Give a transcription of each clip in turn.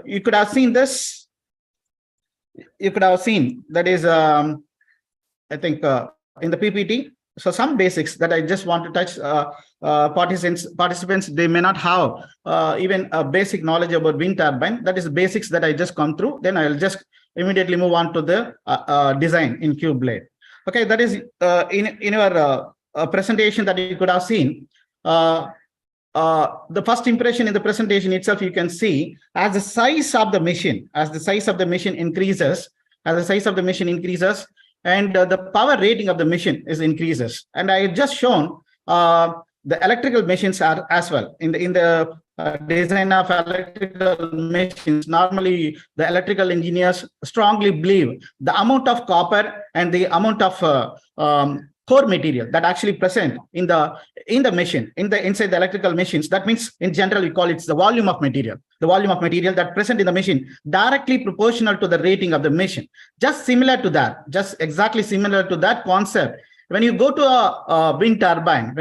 you could have seen this. You could have seen that is, I think, in the PPT. So some basics that I just want to touch. Participants, they may not have even a basic knowledge about wind turbine. That is the basics that I just come through. Then I'll just immediately move on to the design in Cubelet. Okay, that is in your presentation that you could have seen. The first impression in the presentation itself, you can see as the size of the machine, increases, and the power rating of the machine increases. And I just shown the electrical machines are as well in the design of electrical machines. Normally, the electrical engineers strongly believe the amount of copper and the amount of core material that actually present in the machine, inside the electrical machines. That means in general we call it the volume of material. The volume of material that present in the machine directly proportional to the rating of the machine. Just exactly similar to that concept. When you go to a wind turbine,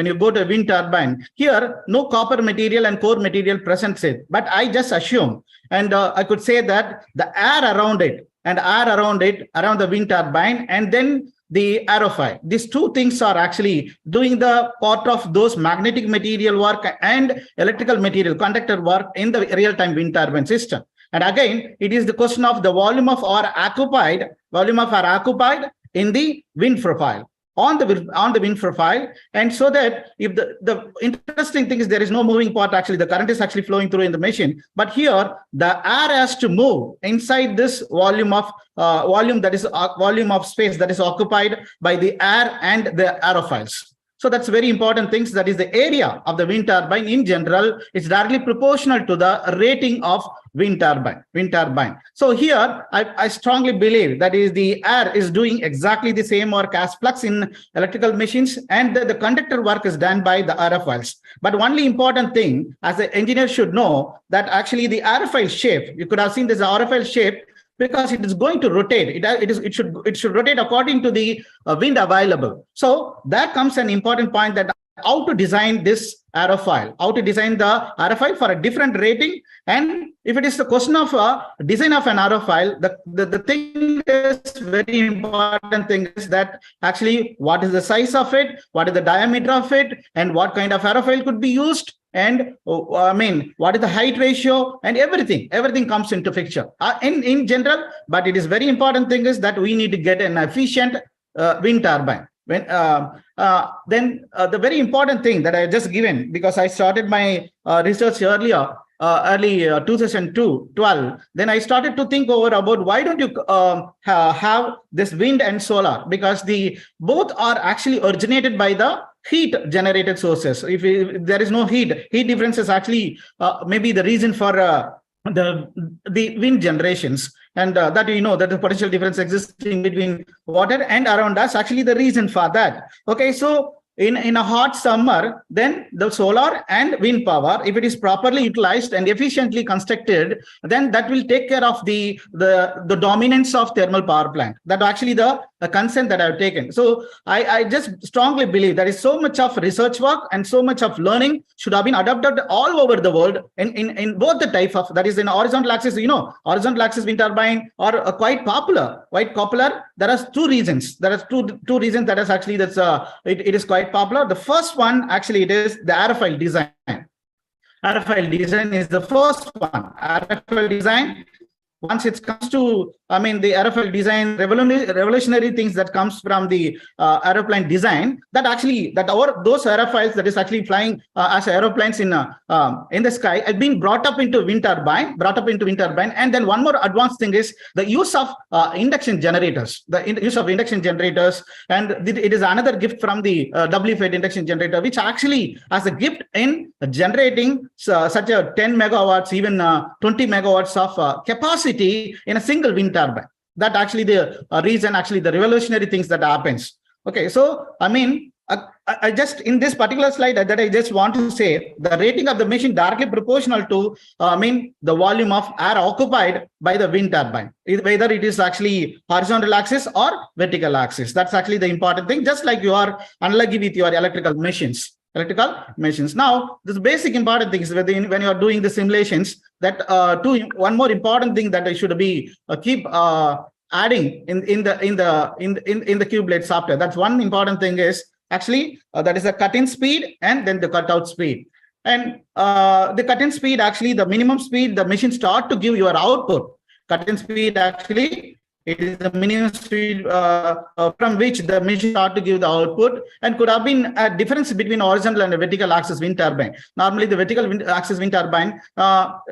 here no copper material and core material presents it. But I just assume, and I could say that the air around it, around the wind turbine, and then the aerofoil. These two things are actually doing the part of those magnetic material work and electrical material conductor work in the real-time wind turbine system. And again, it is the question of the volume of air occupied in the wind profile. On the wind profile, and so that if the interesting thing is there is no moving part, actually the current is actually flowing through in the machine, but here the air has to move inside this volume of space that is occupied by the air and the aerofoils. So that's very important things. That is the area of the wind turbine in general is directly proportional to the rating of wind turbine. So here I strongly believe that is the air is doing exactly the same work as flux in electrical machines, and the conductor work is done by the aerofoils. But only important thing as the engineer should know that actually the aerofoil shape, you could have seen this aerofoil shape, because it is going to rotate. It should rotate according to the wind available. So that comes an important point, that how to design this aerofoil, for a different rating. And if it is the question of design of an aerofoil, the thing is very important thing is that actually what is the size of it, what is the diameter of it, and what kind of aerofoil could be used, and what is the height ratio, and everything comes into picture in general. But it is very important thing is that we need to get an efficient wind turbine. The very important thing that I just given, because I started my research early 2012, then I started to think over about why don't you have this wind and solar, because both are actually originated by the heat generated sources. If there is no heat difference is actually maybe the reason for the wind generations, and that that the potential difference existing between water and around us, actually the reason for that. Okay, so in a hot summer, then the solar and wind power, if it is properly utilized and efficiently constructed, then that will take care of the dominance of thermal power plant. That actually the consent that I've taken. So I just strongly believe there is so much of research work and so much of learning should have been adopted all over the world in both the type of, that is in horizontal axis, horizontal axis wind turbine are quite popular. There are two reasons. There are two reasons that is actually it is quite popular. The first one, actually, it is the aerofoil design. Aerofoil design is the first one. Aerofoil design, once it comes to, the aerofoil design, revolutionary things that comes from the aeroplane design, those aerofoils that is actually flying as aeroplanes in the sky have been brought up into wind turbine. And then one more advanced thing is the use of induction generators. And it is another gift from the W-fed induction generator, which actually has a gift in generating such a 10 megawatts, even 20 megawatts of capacity in a single wind turbine. That actually the reason, actually the revolutionary things that happens. Okay, so I just in this particular slide that I just want to say the rating of the machine directly proportional to the volume of air occupied by the wind turbine, whether it is actually horizontal axis or vertical axis. That's actually the important thing. Just like you are analogy with your electrical machines. electrical machines. Now, this basic important thing is when you are doing the simulations, that one more important thing that I should be keep adding in the Cubelet software. That's one important thing is actually that is the cut-in speed and then the cut-out speed. And the cut-in speed, actually the minimum speed the machine start to give your output. Cut-in speed, actually it is the minimum speed from which the machine start to give the output, and could have been a difference between horizontal and vertical axis wind turbine. Normally, the vertical axis wind turbine,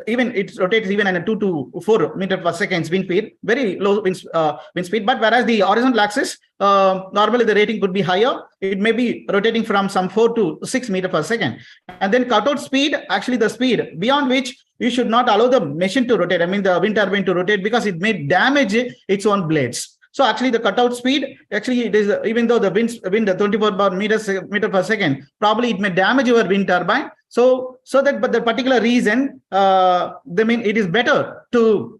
even it rotates even in a 2 to 4 meter per second wind speed, very low wind speed. But whereas the horizontal axis, normally the rating could be higher. It may be rotating from some 4 to 6 meter per second. And then cutout speed, actually the speed beyond which you should not allow the machine to rotate. I mean the wind turbine to rotate, because it may damage its own blades. So actually the cutout speed, actually it is, even though the wind 24 meter per second, probably it may damage your wind turbine. So that, but the particular reason, it is better to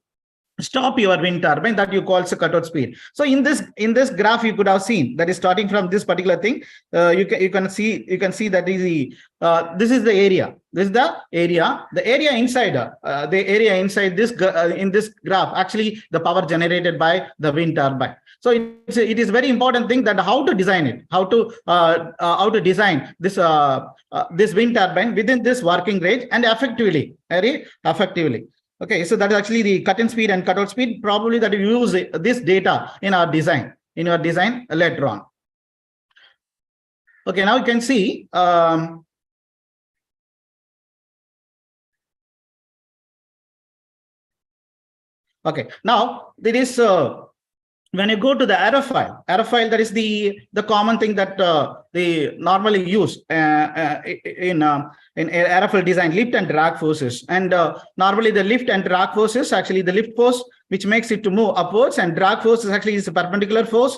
stop your wind turbine, that you call a cutout speed. So in this graph you could have seen that is starting from this particular thing. You can see that is the this is the area. This is the area. The area inside this in this graph, actually the power generated by the wind turbine. So it is very important thing that how to design it, how to design this this wind turbine within this working range and effectively, very effectively. Okay, so that is actually the cut-in speed and cutout speed. Probably that you use this data in our design, later on. Okay, now you can see. Okay, now there is when you go to the aerofoil, that is the common thing that they normally use in aerofoil design, lift and drag forces. And normally the lift and drag forces, actually the lift force which makes it to move upwards, and drag force is actually a perpendicular force.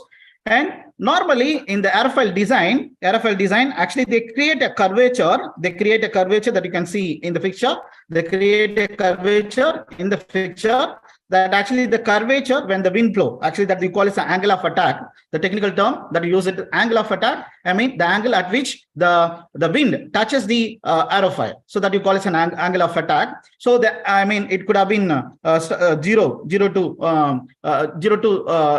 And normally in the aerofoil design, actually they create a curvature. That you can see in the picture. They create a curvature in the picture. That actually the curvature when the wind flow, actually that we call it the angle of attack. The technical term that we use it, angle of attack. I mean the angle at which the wind touches the aerofoil. So that you call it an angle of attack. So it could have been zero to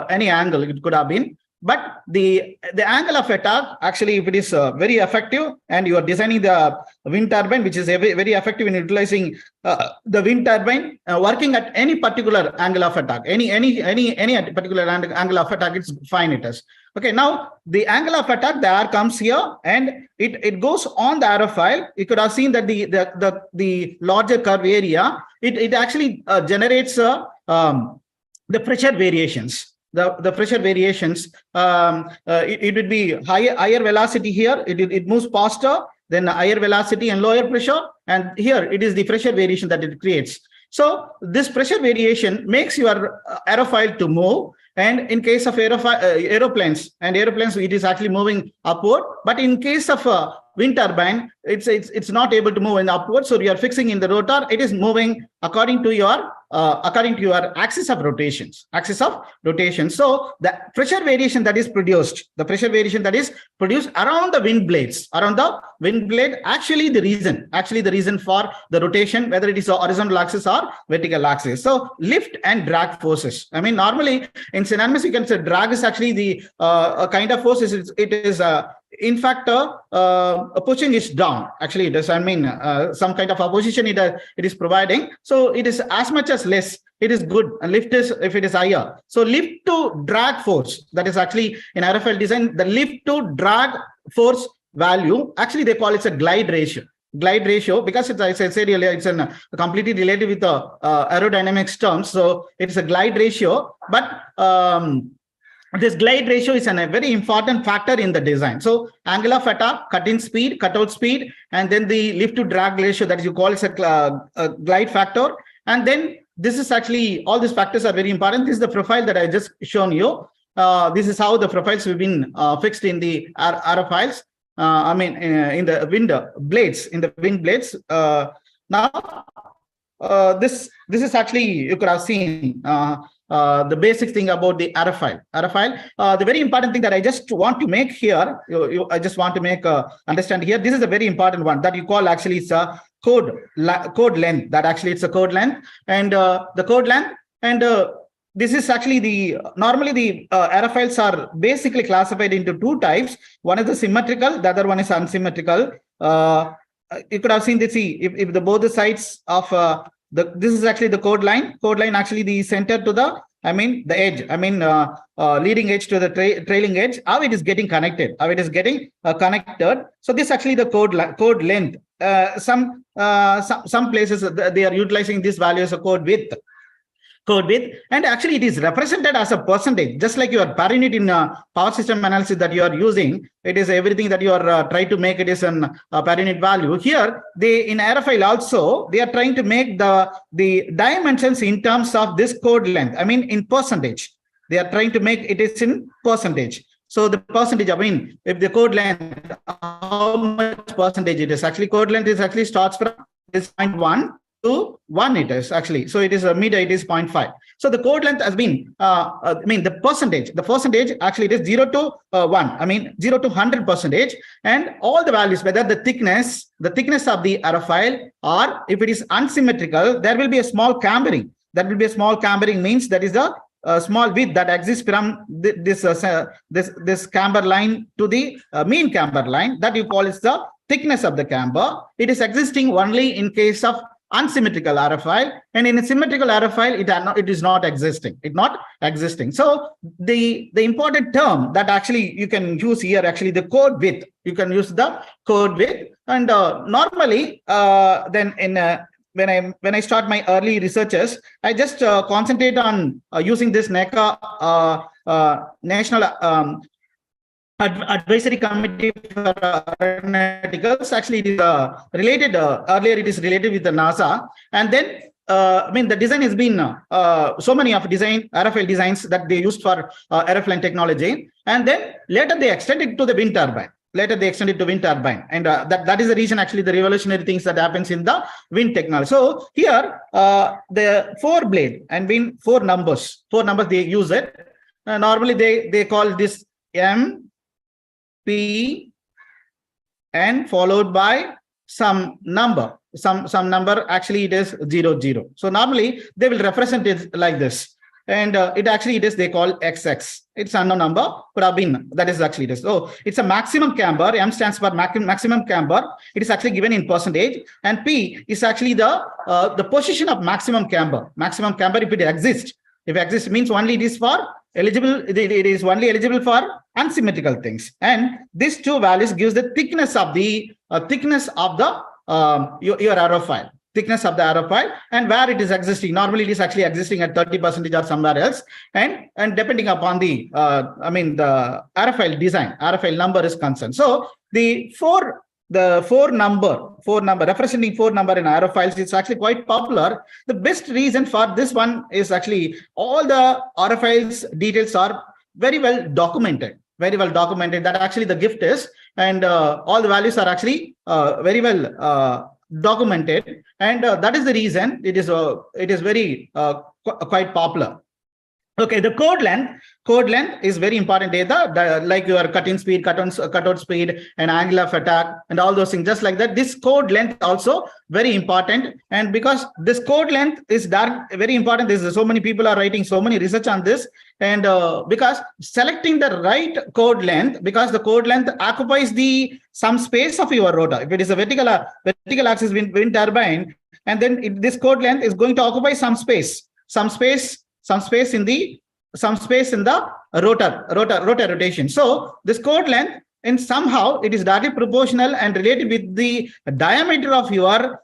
any angle. It could have been. But the angle of attack, actually, if it is very effective, and you are designing the wind turbine, which is very effective in utilizing the wind turbine, working at any particular angle of attack, any particular angle of attack, it's fine. It is okay. Now the angle of attack, the air comes here and it goes on the aerofoil. You could have seen that the larger curve area, it actually generates the pressure variations. The pressure variations, it would be higher velocity here. It moves faster than higher velocity and lower pressure. And here it is the pressure variation that it creates. So this pressure variation makes your aerofoil to move. And in case of aeroplanes, it is actually moving upward. But in case of wind turbine, it's not able to move in upward. So you are fixing in the rotor. It is moving according to your axis of rotation. So the pressure variation that is produced, around the wind blades, actually the reason for the rotation, whether it is a horizontal axis or vertical axis. So lift and drag forces. I mean, normally in synonymous, you can say drag is actually the kind of force. It is in fact pushing it down. Actually, it is. I mean, some kind of opposition it is providing. So it is as much as less. It is good. And lift is if it is higher. So lift to drag force. That is actually in aerofoil design. The lift to drag force value. Actually, they call it a glide ratio. Because it's, as I said earlier, it's completely related with the aerodynamics terms. So it's a glide ratio. But this glide ratio is a very important factor in the design. So angle of attack, cut-in speed, cut-out speed, and then the lift to drag ratio that you call is a glide factor. And then this is actually, all these factors are very important. This is the profile that I just shown you. This is how the profiles have been fixed in the aerofoils. In the wind blades. Now, this is actually, you could have seen the basic thing about the aerofoil. The very important thing that I just want to make here, I just want to make understand here. This is a very important one that you call actually it's a code length. That actually it's a code length, and the code length, and this is actually normally the aerofoils are basically classified into two types. One is the symmetrical, the other one is unsymmetrical. You could have seen this. See, if the both the sides of this is actually the code line. Code line actually the center to the the edge. Leading edge to the trailing edge. How it is getting connected. How it is getting connected. So this actually the code length. Some places they are utilizing this value as a code width, and actually it is represented as a percentage, just like your per unit in power system analysis that you are using. It is everything that you are trying to make it is an per unit value. Here they in aerofoil also they are trying to make the dimensions in terms of this code length. In percentage. They are trying to make it is in percentage. So the percentage, if the code length, how much percentage it is? Actually, code length is actually starts from this 0.1 to 1 it is actually. So it is a meter, it is 0.5. So the code length has been, the percentage actually it is 0 to 1, 0 to 100%, and all the values, whether the thickness of the aerofoil, or if it is unsymmetrical, there will be a small cambering. That will be a small cambering means that is the small width that exists from this camber line to the mean camber line, that you call is the thickness of the camber. It is existing only in case of unsymmetrical aerofoil, and in a symmetrical aerofoil it is not existing. So the important term that actually you can use here, actually the code width. You can use the code width, and normally then in when I start my early researches, I just concentrate on using this NECA National Advisory Committee for Aeronautics. Actually, it is related. Earlier, it is related with the NASA, and then the design has been so many of aerofoil designs that they used for aeroplane technology, and then later they extended it to the wind turbine. And that is the reason actually the revolutionary things that happens in the wind technology. So here the 4 blade and four numbers they use it. Normally they call this M, P, and followed by some number. Some number, actually it is 0, 0. So normally they will represent it like this. And they call XX. It's unknown number, could have been, that is actually this. So it's a maximum camber. M stands for maximum camber. It is actually given in percentage. And P is actually the position of maximum camber. Maximum camber, if it exists. If it exists means only it is for eligible, it is only eligible for unsymmetrical things. And these two values gives the thickness of the your aerofoil. Thickness of the aerofoil and where it is existing. Normally it is actually existing at 30% or somewhere else, and depending upon the the aerofoil design, aerofoil number is concerned. So the four number representing 4 number in aerofoils is actually quite popular. The best reason for this one is actually all the aerofoils details are very well documented. That actually the gift is, and all the values are actually very well documented, and that is the reason it is very quite popular. Okay, the code length is very important data, like your cut-in speed, cut-out speed, and angle of attack, and all those things. Just like that, this code length also very important. And because this code length is very important, there's so many people are writing so many research on this, and because selecting the right code length, because the code length occupies some space of your rotor. If it is a vertical axis wind turbine, and then this code length is going to occupy some space in the rotor rotation. So this code length, and somehow it is directly proportional and related with the diameter of your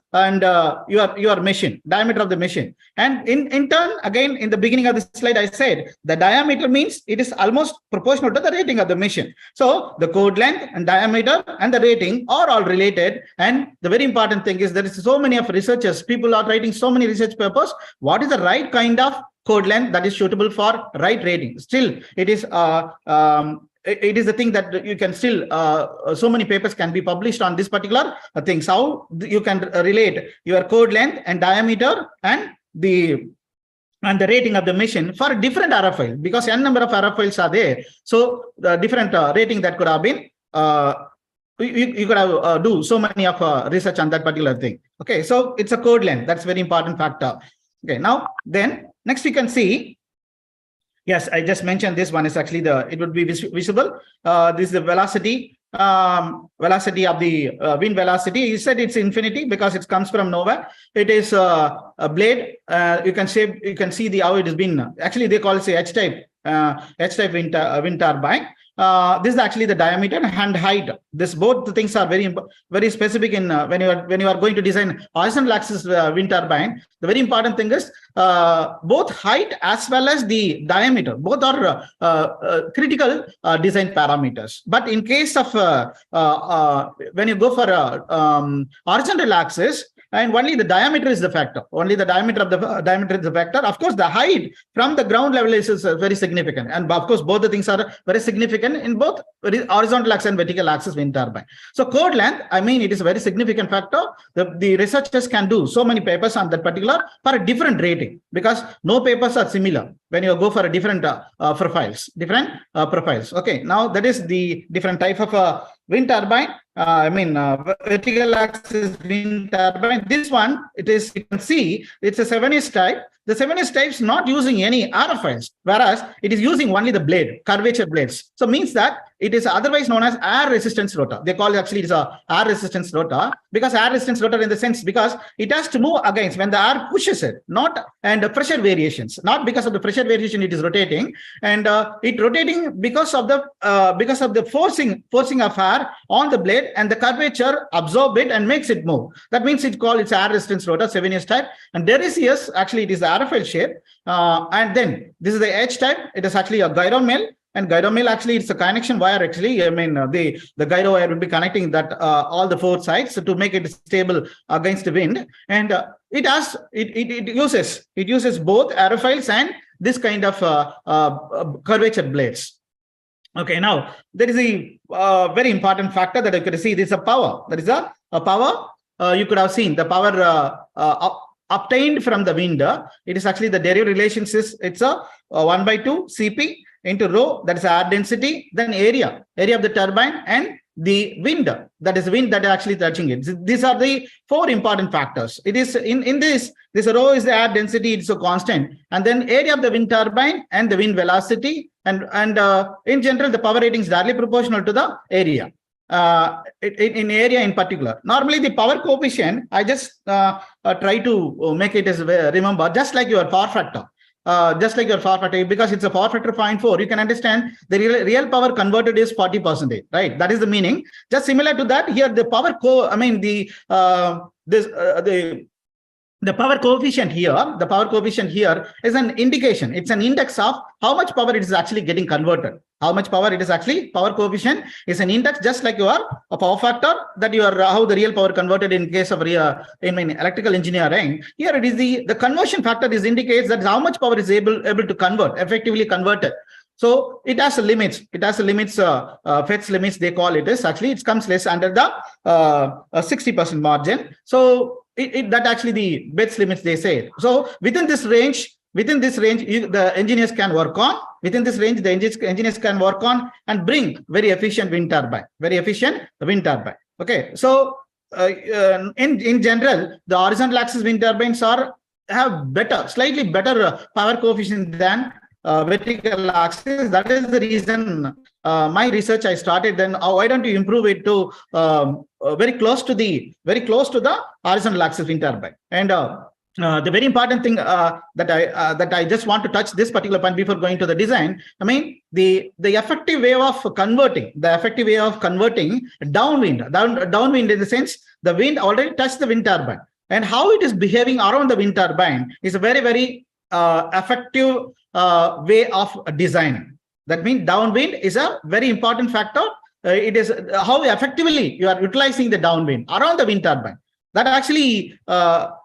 machine, diameter of the machine. And in turn, again, in the beginning of the slide, I said the diameter means it is almost proportional to the rating of the machine. So the code length and diameter and the rating are all related. And the very important thing is there is so many of researchers, people are writing so many research papers. What is the right kind of code length that is suitable for right rating? Still, it is the thing that you can still, so many papers can be published on this particular things, how you can relate your code length and diameter and the and the rating of the machine for different aerofoils, because n number of aerofoils are there. So the different rating that could have been, you could have do so many of research on that particular thing. Okay, so it's a chord length. That's very important factor. Okay, now then next we can see. Yes, I just mentioned this one is actually it would be visible. This is the velocity. Velocity of the wind velocity. He said it's infinity because it comes from nowhere. It is a blade. You can see how it has been. Actually, they call it H type wind turbine. This is actually the diameter and height. This both the things are very specific in when you are going to design horizontal axis wind turbine. The very important thing is both height as well as the diameter. Both are critical design parameters. But in case of when you go for horizontal axis, and only the diameter is the factor. Only the diameter is the factor. Of course, the height from the ground level is very significant. And of course, both the things are very significant in both horizontal axis and vertical axis wind turbine. So chord length, I mean, it is a very significant factor. The researchers can do so many papers on that particular for a different rating, because no papers are similar when you go for a different profiles. Okay, now that is the different type of wind turbine. Vertical axis wind turbine. This one, you can see it's a 7S type. The 7S type is not using any aerofoils, whereas it is using only the blade, curvature blades. So means that it is otherwise known as air resistance rotor. They call it actually it's a air resistance rotor, because air resistance rotor in the sense because it has to move against when the air pushes it, and the pressure variations, not because of the pressure variation it is rotating, and it rotating because of the forcing of air on the blade, and the curvature absorb it and makes it move. That means it's called air resistance rotor, 7S type. And there is actually it is the aerofoil shape, and then this is the H type. It is actually a gyro mill. And gyro mill actually it's a connection wire. Actually, the gyro wire will be connecting that all the four sides to make it stable against the wind. And it uses both aerofoils and this kind of curvature blades. Okay, now there is a very important factor that you could see. This is a power. That is a power. You could have seen the power obtained from the wind. It is actually the derived relations is it's a 1/2 Cp into rho, that is air density, then area of the turbine, and the wind, that is wind that is actually touching it. These are the four important factors. It is in this rho is the air density, it's a constant, and then area of the wind turbine and the wind velocity, and in general the power rating is directly proportional to the area. In area in particular, normally the power coefficient, I just try to make it as remember, just like your power factor. Because it's a power factor 0.4, you can understand the real power converted is 40%, right? That is the meaning. Just similar to that, here the power the power coefficient here is an indication. It's an index of how much power it is actually getting converted. Power coefficient is an index, just like your power factor, that how the real power converted in case of electrical engineering. Here it is the conversion factor indicates that how much power is able to convert, effectively converted. So it has limits. FET's limits, they call it is actually it comes less under the 60% margin. So that actually the BET's limits, they say. So within this range, the engineers can work on. Within this range, the engineers can work on and bring very efficient wind turbine. Okay, so in general, the horizontal axis wind turbines have slightly better power coefficient than vertical axis. That is the reason my research I started. Then why don't you improve it to very close to the horizontal axis wind turbine? And the very important thing that I just want to touch this particular point before going to the design. The effective way of converting downwind in the sense the wind already touched the wind turbine, and how it is behaving around the wind turbine is a very, very effective way of designing. That means downwind is a very important factor. It is how effectively you are utilizing the downwind around the wind turbine. That actually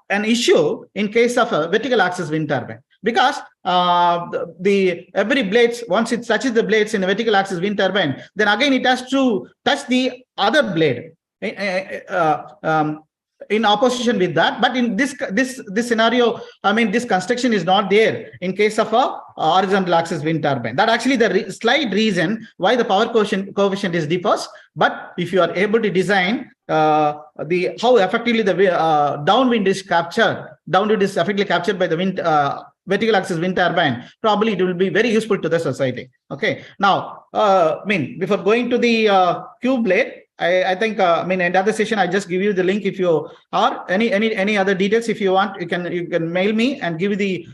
an issue in case of a vertical axis wind turbine, because every blades, once it touches the blades in a vertical axis wind turbine, then again it has to touch the other blade. in opposition with that. But in this scenario, I mean, this construction is not there in case of a horizontal axis wind turbine. That actually the slight reason why the power coefficient is differs. But if you are able to design how effectively the downwind is captured, downwind is effectively captured by the wind vertical axis wind turbine, probably it will be very useful to the society. Okay. Now, before going to the Cubelet, I think in other session I just give you the link. If you are any other details, if you want, you can mail me and give you the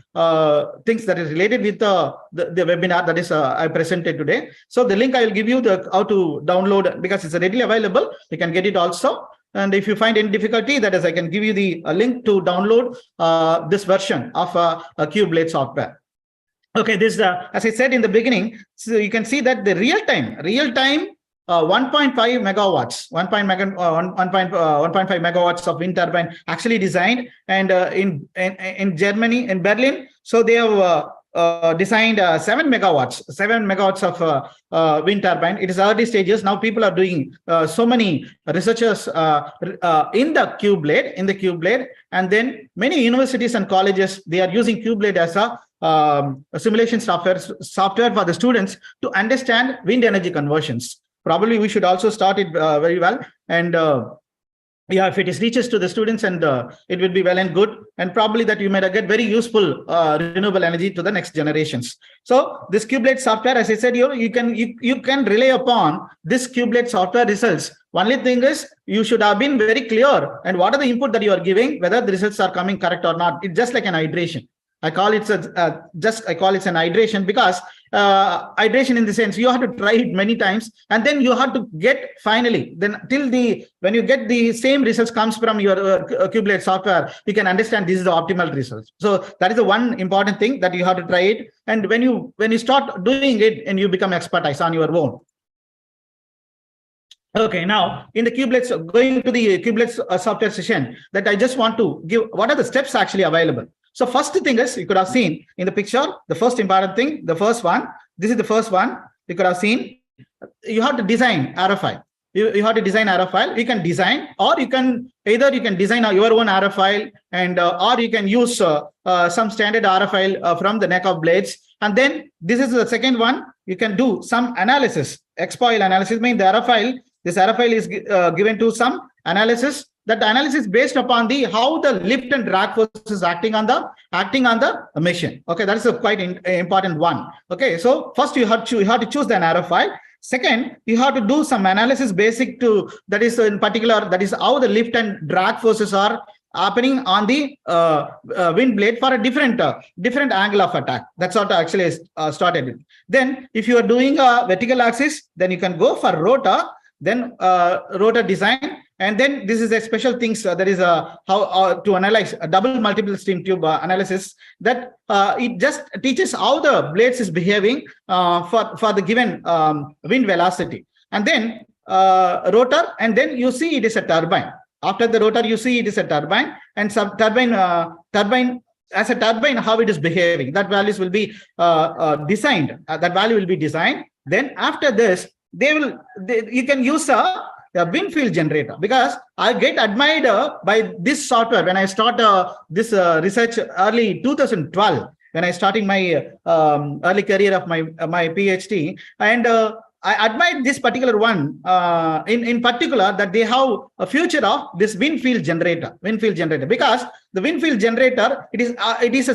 things that is related with the webinar that is I presented today. So the link I will give you how to download, because it's readily available. You can get it also. And if you find any difficulty, that is, I can give you the link to download this version of a Cubelet software. Okay, this as I said in the beginning, so you can see that the real time 1.5 megawatts, 1.5 megawatts of wind turbine actually designed, and in Germany, in Berlin, so they have designed 7 megawatts of wind turbine. It is early stages. Now people are doing so many researchers in the Cubelet, and then many universities and colleges, they are using Cubelet as a simulation software for the students to understand wind energy conversions. Probably we should also start it very well. And if it reaches to the students, and it will be well and good, and probably that you might get very useful renewable energy to the next generations. So this Cubelet software, as I said, you can rely upon this Cubelet software results. Only thing is, you should have been very clear and what are the input that you are giving, whether the results are coming correct or not. It's just like an iteration. I call it an iteration, because iteration in the sense you have to try it many times, and then you have to get finally, then when you get the same results comes from your Cubelet software, you can understand this is the optimal results. So that is the one important thing, that you have to try it, and when you start doing it, and you become expertise on your own. Okay, now in the Cubelet, going to the Cubelet software session, that I just want to give what are the steps actually available. So first thing is, you could have seen in the picture, the first important thing, the first one, this is the first one, you could have seen, you have to design aerofoil. You have to design aerofoil. You can design, or you can design your own aerofoil, and or you can use some standard aerofoil from the neck of blades. And then this is the second one, you can do some analysis, exfoil analysis, means the aerofoil, this aerofoil is given to some analysis. That analysis based upon how the lift and drag force is acting on the machine. Okay, that is a quite important one. Okay, so first you have to choose the aerofoil. Second, you have to do some analysis basic to, that is in particular, that is how the lift and drag forces are happening on the wind blade for a different angle of attack. That's what actually started with. Then if you are doing a vertical axis, then you can go for rotor, then rotor design. And then this is a special things, that is how to analyze a double multiple stream tube analysis, that it just teaches how the blades is behaving for the given wind velocity. And then rotor, and then you see it is a turbine. After the rotor, you see it is a turbine, and some turbine as a turbine, how it is behaving. That values will be designed. That value will be designed. Then after this, you can use a wind field generator, because I get admired by this software when I start this research early 2012, when I starting my early career of my PhD, and I admired this particular one in particular, that they have a future of this wind field generator, because the wind field generator, it is a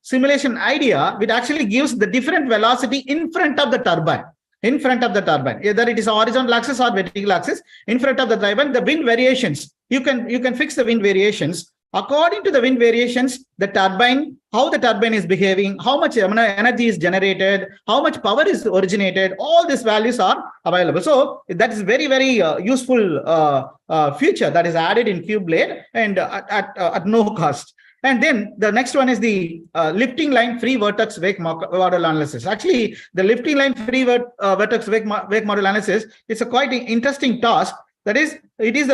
simulation idea which actually gives the different velocity in front of the turbine. Either it is a horizontal axis or vertical axis, in front of the turbine, the wind variations, you can fix the wind variations. According to the wind variations, the turbine, how the turbine is behaving, how much energy is generated, how much power is originated, all these values are available. So that is very, very useful feature that is added in Cubelet, and at no cost. And then the next one is the lifting line free vertex wake model analysis. Actually, the lifting line free vertex wake model analysis is a quite interesting task. That is, it is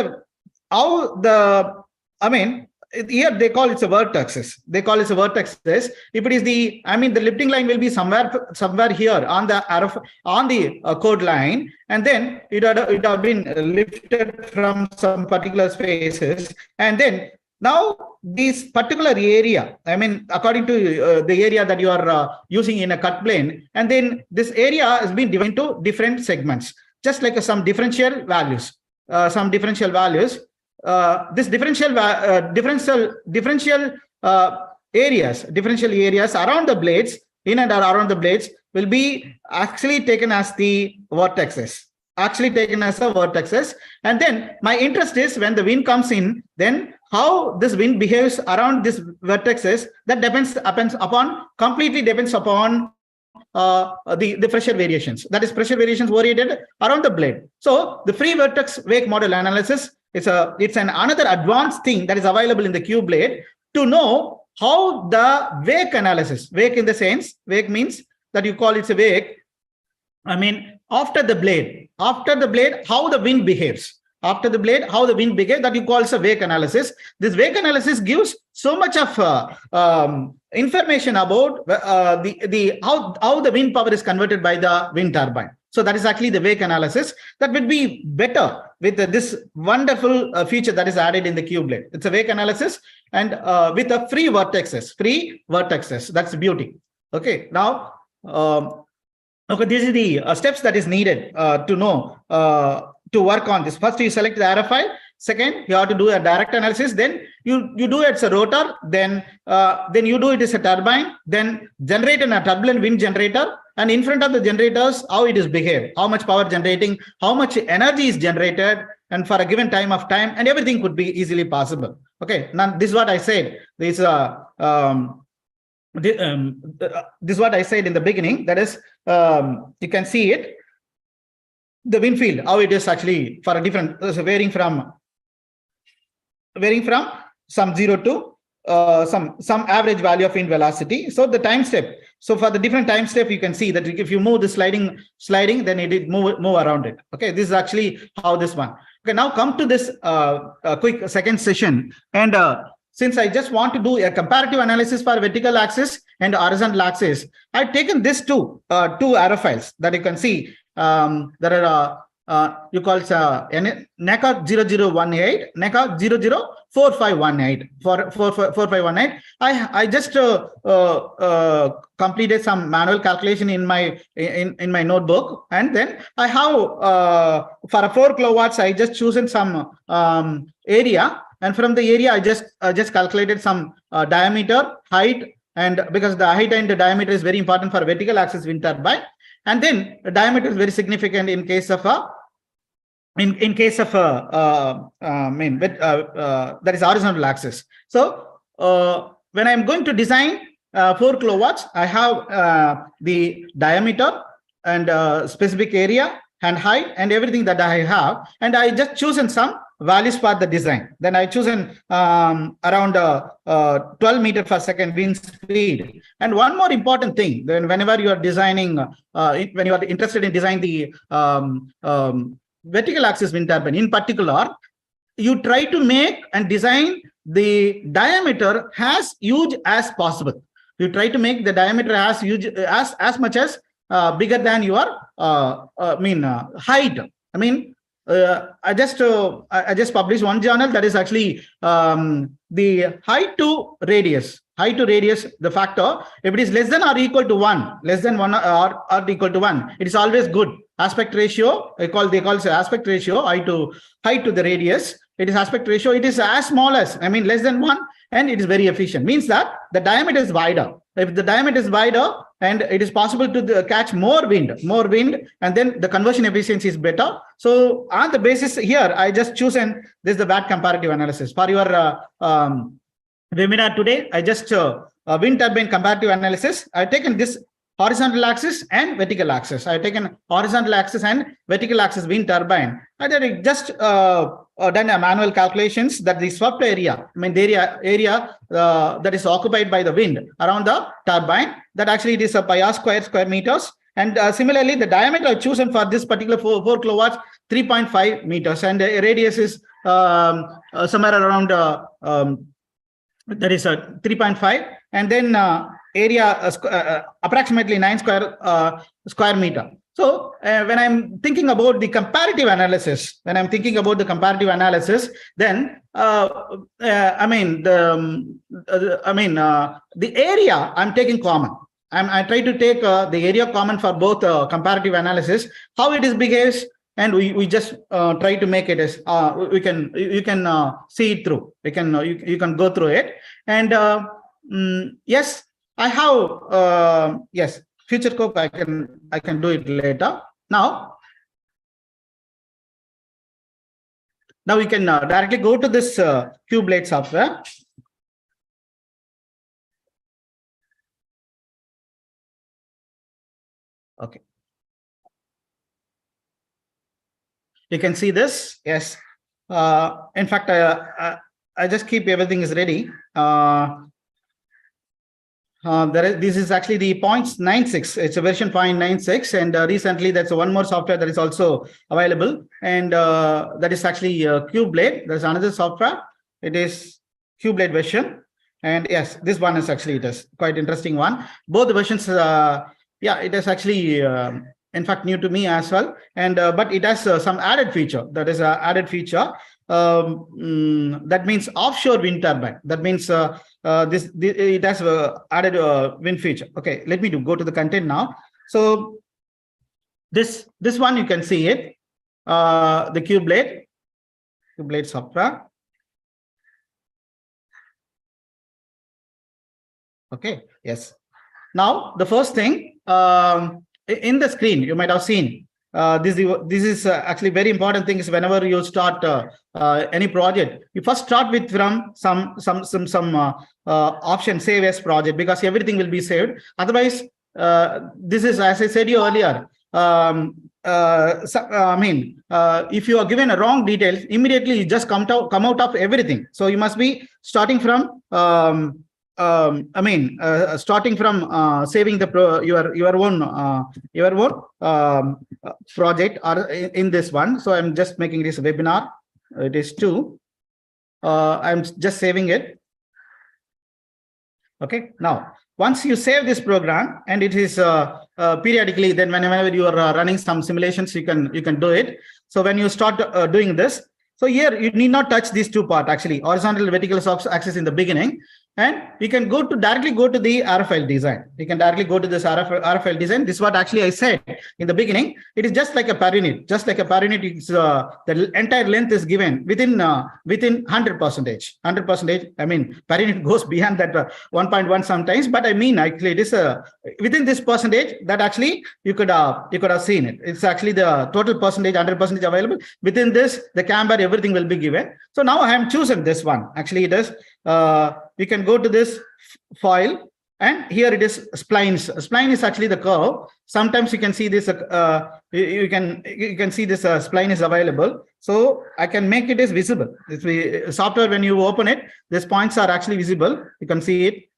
here they call it a vertexes. They call it a vertexes. If it is the, I mean, the lifting line will be somewhere here on the code line, and then it have been lifted from some particular spaces, and then now this particular area, I mean, according to the area that you are using in a cut plane, and then this area has been divided into different segments, just like some differential values. This differential areas around the blades, in and around the blades, will be actually taken as the vertexes. And then my interest is when the wind comes in, then how this wind behaves around this vertexes. That completely depends upon the pressure variations. That is, pressure variations oriented around the blade. So the free vertex wake model analysis is another advanced thing that is available in the Cubelet to know how the wake analysis, wake in the sense, wake means that you call it a wake, I mean, after the blade, how the wind behaves. After the blade, how the wind behaves, that you call it a wake analysis. This wake analysis gives so much of information about how the wind power is converted by the wind turbine. So that is actually the wake analysis that would be better with this wonderful feature that is added in the Cubelet. It's a wake analysis and with a free vertexes. That's beauty. Okay, now, okay, this is the steps that is needed to know to work on this. First, you select the aerofoil. Second, you have to do a direct analysis. Then you do it as a rotor. Then you do it as a turbine. Then generate a turbulent wind generator. And in front of the generators, how it is behaved, how much power generating, how much energy is generated, and for a given time, and everything could be easily possible. Okay, now this is what I said. This is what I said in the beginning. That is, you can see it. The wind field, how it is actually for a different, varying from some 0 to some average value of wind velocity. So the time step. So for the different time step, you can see that if you move the sliding, then it move around it. Okay, this is actually how this one. Okay, now come to this quick second session. And since I just want to do a comparative analysis for vertical axis and horizontal axis, I've taken this two aerofoils that you can see. There are you call it NECA 0018, NECA 004518. I just completed some manual calculation in my notebook, and then I have for a 4 kilowatts I just chosen some area, and from the area I just calculated some diameter, height, and because the height and the diameter is very important for vertical axis wind turbine, and then the diameter is very significant in case of that is horizontal axis. So when I'm going to design 4 kilowatts, I have the diameter and specific area and height and everything that I have, and I just chosen some values for the design. Then I chosen around 12 meters per second wind speed. And one more important thing, then whenever you are designing, when you are interested in designing the vertical axis wind turbine in particular, you try to make and design the diameter as huge as possible. You try to make the diameter as huge as much as bigger than your height. I mean, I just published one journal that is actually the height to radius. The factor, if it is less than or equal to 1, less than 1 or equal to 1, it is always good. Aspect ratio, they call it aspect ratio, height to the radius. It is aspect ratio. It is as small as, less than 1, and it is very efficient. Means that the diameter is wider. If the diameter is wider, and it is possible to catch more wind, and then the conversion efficiency is better. So on the basis here, I just chosen this the VAT comparative analysis for your webinar today. I just wind turbine comparative analysis. I've taken this horizontal axis and vertical axis. I've taken horizontal axis and vertical axis wind turbine. I just done a manual calculations that the swept area, the area that is occupied by the wind around the turbine, that actually it is a pi r square meters. And similarly, the diameter I've chosen for this particular 4 kilowatts, 3.5 meters, and the radius is somewhere around that is 3.5, and then area approximately 9 square meter. So when I'm thinking about the comparative analysis, then the area I'm taking common. I try to take the area common for both comparative analysis, how it is behaves, and we just try to make it as you can see it through. You can go through it, and yes, I have yes, future scope. I can do it later. Now we can directly go to this Cubelet software. Okay. You can see this. Yes. In fact, I just keep everything is ready. This is actually the 0.96. It's a version 0.96, and recently that's one more software that is also available, and that is actually Cubelet. There's another software. It is Cubelet version, and yes, this one is actually, it is quite interesting one. Both the versions, yeah, it is actually in fact new to me as well, and but it has some added feature. That is added feature. That means offshore wind turbine. That means this it has added wind feature. Okay, let me go to the content now. So this one you can see it, the Cubelet software. Okay, yes. Now the first thing in the screen you might have seen. This is actually very important thing is whenever you start any project, you first start with from some option, save as project, because everything will be saved. Otherwise, this is, as I said you earlier, if you are given a wrong details, immediately you just come out of everything. So you must be starting from starting from saving the your own project or in this one. So I'm just making this webinar. It is 2. I'm just saving it. Okay. Now, once you save this program and it is periodically, then whenever you are running some simulations, you can do it. So when you start doing this, so here you need not touch these two parts actually, horizontal vertical axis in the beginning. And you can directly go to the RFL design. You can directly go to this RFL design. This is what actually I said in the beginning. It is just like a per unit. Just like a per unit, it's, the entire length is given within 100%. 100%. I mean, per unit goes beyond that 1.1 sometimes. But I mean, actually, it is within this percentage that actually you could have seen it. It's actually the total percentage, 100% available. Within this, the camber, everything will be given. So now I am choosing this one. Actually, it is. You can go to this file, and here it is splines. Spline is actually the curve. Sometimes you can see this. You can see this spline is available. So I can make it as visible. This software, when you open it, these points are actually visible. You can see it.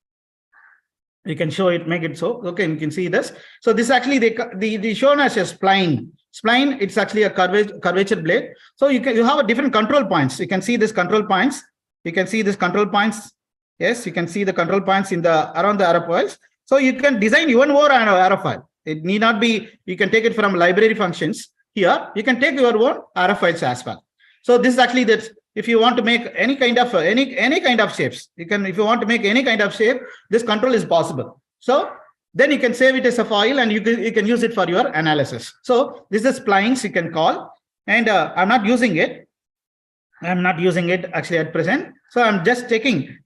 You can show it, make it so. Okay, you can see this. So this is actually the shown as a spline. Spline, it's actually a curvature blade. So you have a different control points. You can see this control points. You can see this control points. Yes, you can see the control points in around the aerofoils. So you can design even more aerofoil. It need not be, you can take it from library functions. Here, you can take your own aerofoils as well. So this is actually that if you want to make any kind of any kind of shapes, you can, if you want to make any kind of shape, this control is possible. So then you can save it as a file and you can use it for your analysis. So this is splines you can call, and I'm not using it. I'm not using it actually at present. So I'm just taking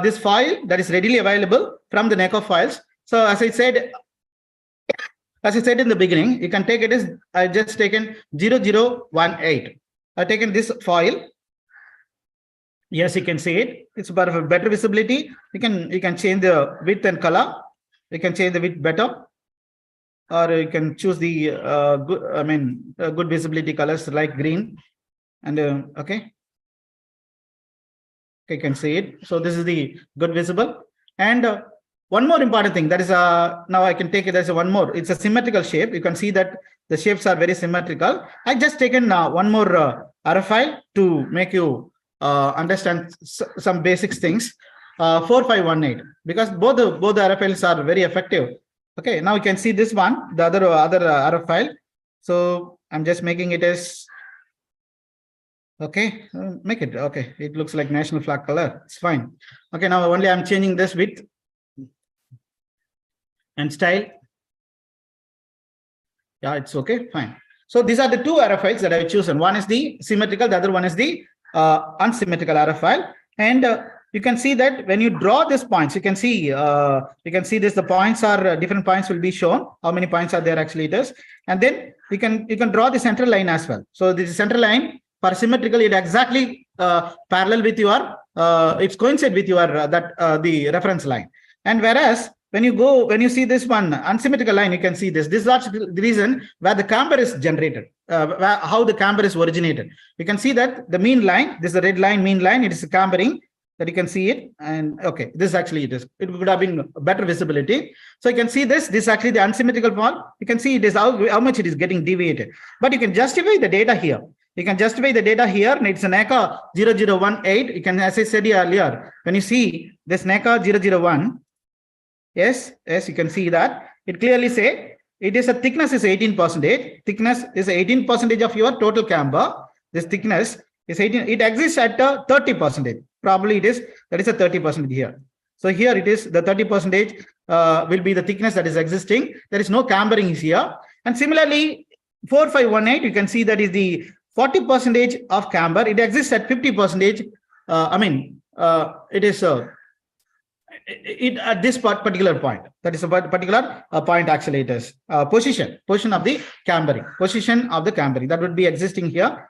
this file that is readily available from the NECO files. So as I said in the beginning, you can take it as I just taken 0018. I've taken this file. Yes, you can see it. It's for better visibility. You can change the width and color. You can change the width better, or you can choose the good visibility colors like green. And okay. You can see it. So this is the good visible. And one more important thing that is now I can take it as one more. It's a symmetrical shape. You can see that the shapes are very symmetrical. I just taken one more RF file to make you understand some basic things. 4518, because both the RF files are very effective. Okay, now you can see this one, the other RF file. So I'm just making it as, okay, make it, okay, it looks like national flag color, it's fine. Okay, now only I'm changing this width and style. Yeah, it's okay, fine. So these are the two RF files that I've chosen. One is the symmetrical, the other one is the unsymmetrical RF file. And you can see that when you draw these points, you can see this, the points are different points will be shown, how many points are there actually it is. And then you can draw the central line as well. So this central line for symmetrical, it exactly parallel with your, it's coincide with your the reference line. And whereas when you see this one unsymmetrical line, you can see this. This is the reason where the camber is generated, how the camber is originated. You can see that the mean line, this is the red line, mean line, it is cambering, that you can see it. And okay, this actually it is. It would have been better visibility. So you can see this is actually the unsymmetrical part. You can see it is how much it is getting deviated. But you can justify the data here. You can justify the data here, and it's a NECA 0018. You can, as I said earlier, when you see this NECA 001, yes, you can see that it clearly say it is a thickness is 18%. Thickness is 18% of your total camber. This thickness is 18. It exists at 30%. Probably it is, that is a 30% here. So here it is, the 30% will be the thickness that is existing. There is no cambering here. And similarly, 4518, you can see that is the 40% of camber. It exists at 50%. It is it at this particular point. That is a particular point actually it is position of the cambering, that would be existing here.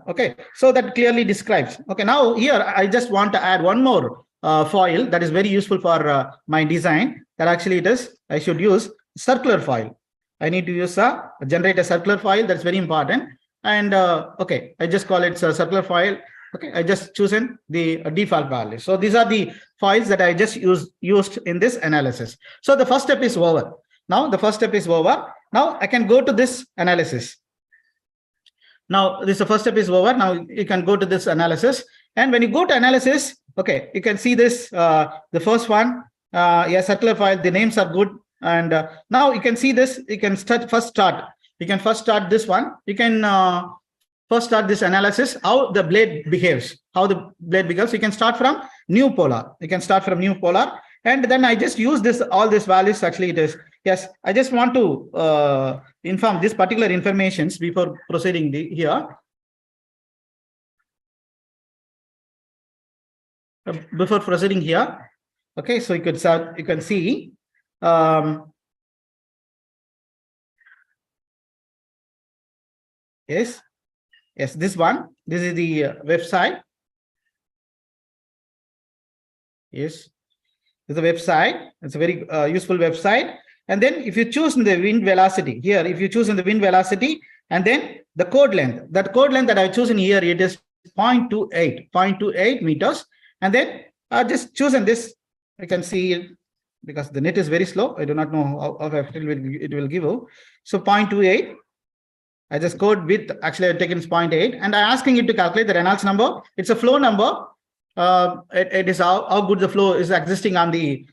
Okay, so that clearly describes. Okay, now here I just want to add one more foil that is very useful for my design. That actually it is, I should use circular foil. I need to use generate a circular foil. That's very important. And okay, I just call it circular foil. Okay, I just chosen the default value. So these are the files that I just used in this analysis. So the first step is over. Now the first step is over. Now I can go to this analysis. Now this the first step is over. Now you can go to this analysis. And when you go to analysis, okay, you can see this, the first one, yeah, circular file, the names are good. And now you can see this, you can first start this one. You can first start this analysis, how the blade behaves, You can start from new polar. And then I just use all these values. Actually it is, yes, I just want to inform this particular informations before proceeding here. Before proceeding here. Okay, so you can see yes, this one, this is the website. Yes, this is a website. It's a very useful website. And then if you choose in the wind velocity here, if you choose in the wind velocity, and then the code length, that I've chosen here, it is 0.28 meters. And then I just chosen this. You can see it because the net is very slow. I do not know how it will give you. So 0.28. I just code with, actually I've taken 0.8, and I'm asking it to calculate the Reynolds number. It's a flow number. It is how good the flow is existing on the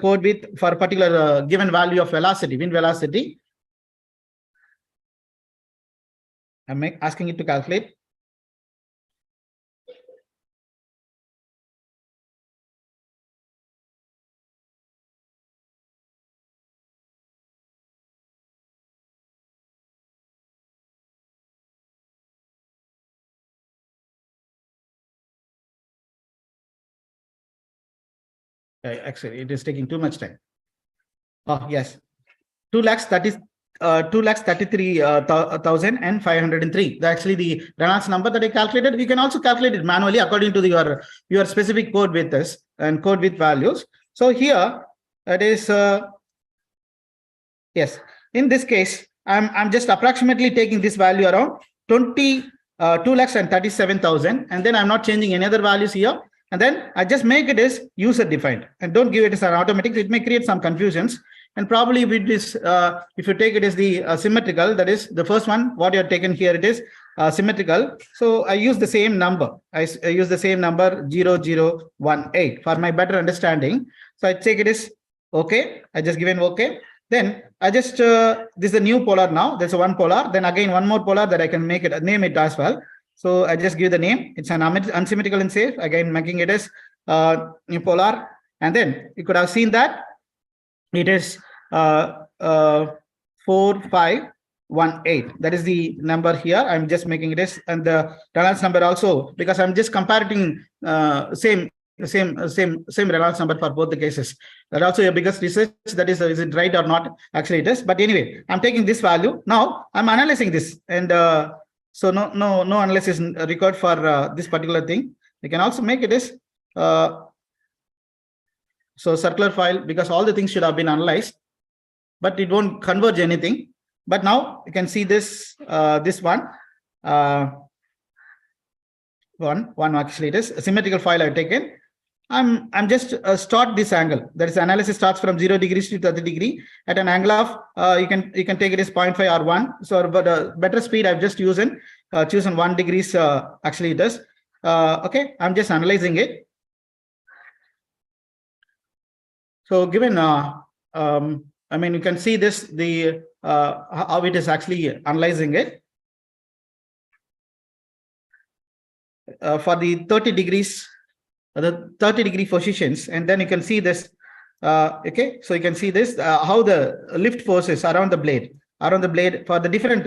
code width for a particular given value of velocity, wind velocity. I'm asking it to calculate. Actually, it is taking too much time. Oh, yes. 2,33,503. That's actually the Reynolds number that I calculated. You can also calculate it manually according to your specific code width and code width values. So here it is, yes. In this case, I'm just approximately taking this value around 2,37,000, and then I'm not changing any other values here. And then I just make it as user defined and don't give it as an automatic. It may create some confusions. And probably with this, if you take it as the symmetrical, that is the first one, what you have taken here, it is symmetrical. So I use the same number. I use the same number 0018 for my better understanding. So I take it as okay. I just given okay. Then I just this is a new polar now. There's a one polar. Then again one more polar that I can make it name it as well. So I just give the name. It's an unsymmetrical and safe. Again making it as new polar. And then you could have seen that it is 4518. That is the number here. I'm just making it as, and the Reynolds number also, because I'm just comparing same Reynolds number for both the cases. That also your biggest research, that is it right or not? Actually it is. But anyway, I'm taking this value. Now I'm analyzing this, and so no analysis required for this particular thing. You can also make it as so circular file, because all the things should have been analyzed, but it won't converge anything. But now you can see this this one actually it is a symmetrical file I've taken. I'm just start this angle. That is, analysis starts from 0 degrees to 30 degree at an angle of you can take it as 0.5 or 1. So but better speed I've just chosen 1 degrees actually it is. Okay, I'm just analyzing it. So given I mean, you can see this, the how it is actually analyzing it for the 30 degrees, the 30 degree positions, and then you can see this. Okay, so you can see this how the lift forces around the blade for the different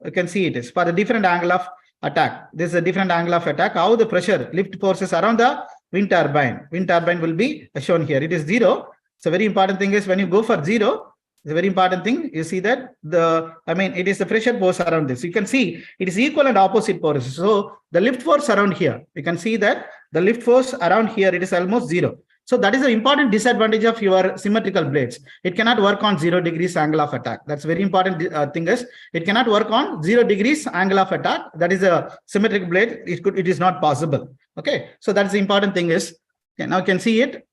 you can see it is for the different angle of attack. This is a different angle of attack. How the pressure lift forces around the wind turbine will be shown here. It is 0. So very important thing is when you go for 0, the very important thing you see that it is the pressure force around this. You can see it is equal and opposite forces. So the lift force around here, you can see that the lift force around here it is almost 0. So that is an important disadvantage of your symmetrical blades. It cannot work on 0 degrees angle of attack. That's very important thing is it cannot work on 0 degrees angle of attack. That is a symmetric blade. It is not possible. Okay, so that's the important thing is. Okay, now you can see it.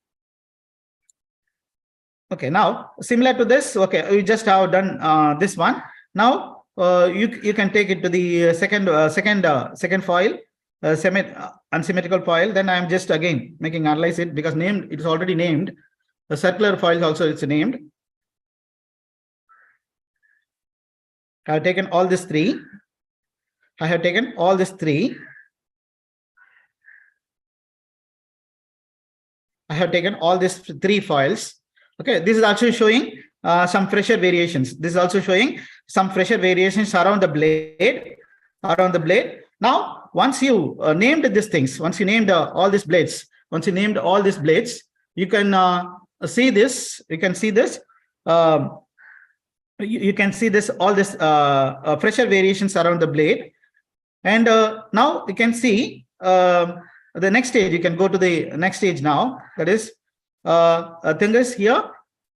Okay, now similar to this. Okay, we just have done this one. Now you can take it to the second foil, unsymmetrical foil. Then I'm just again making analyze it, because named, it is already named. The circular foil also it's named. I have taken all these three. I have taken all these three. I have taken all these three foils. Okay, this is also showing some pressure variations. This is also showing some pressure variations around the blade. Now, once you named these things, once you named all these blades, you can see this. You can see this. You can see this. All this pressure variations around the blade, and now you can see the next stage. You can go to the next stage now. That is. Thing is here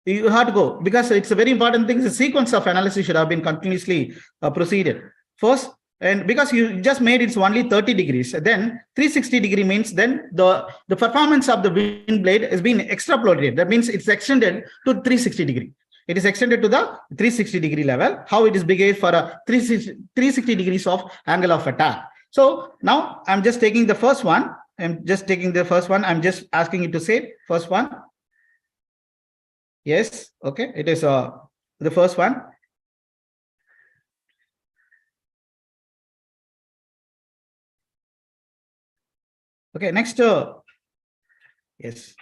you have to go, because it's a very important thing. The sequence of analysis should have been continuously proceeded first, and because you just made it's only 30 degrees, then 360 degree means then the performance of the wind blade has been extrapolated. That means it's extended to 360 degree. It is extended to the 360 degree level. How it is behaved for a 360 degrees of angle of attack. So now I'm just taking the first one. I'm just taking the first one. I'm just asking you to say first one. Yes. Okay. It is the first one. Okay. Next. Yes.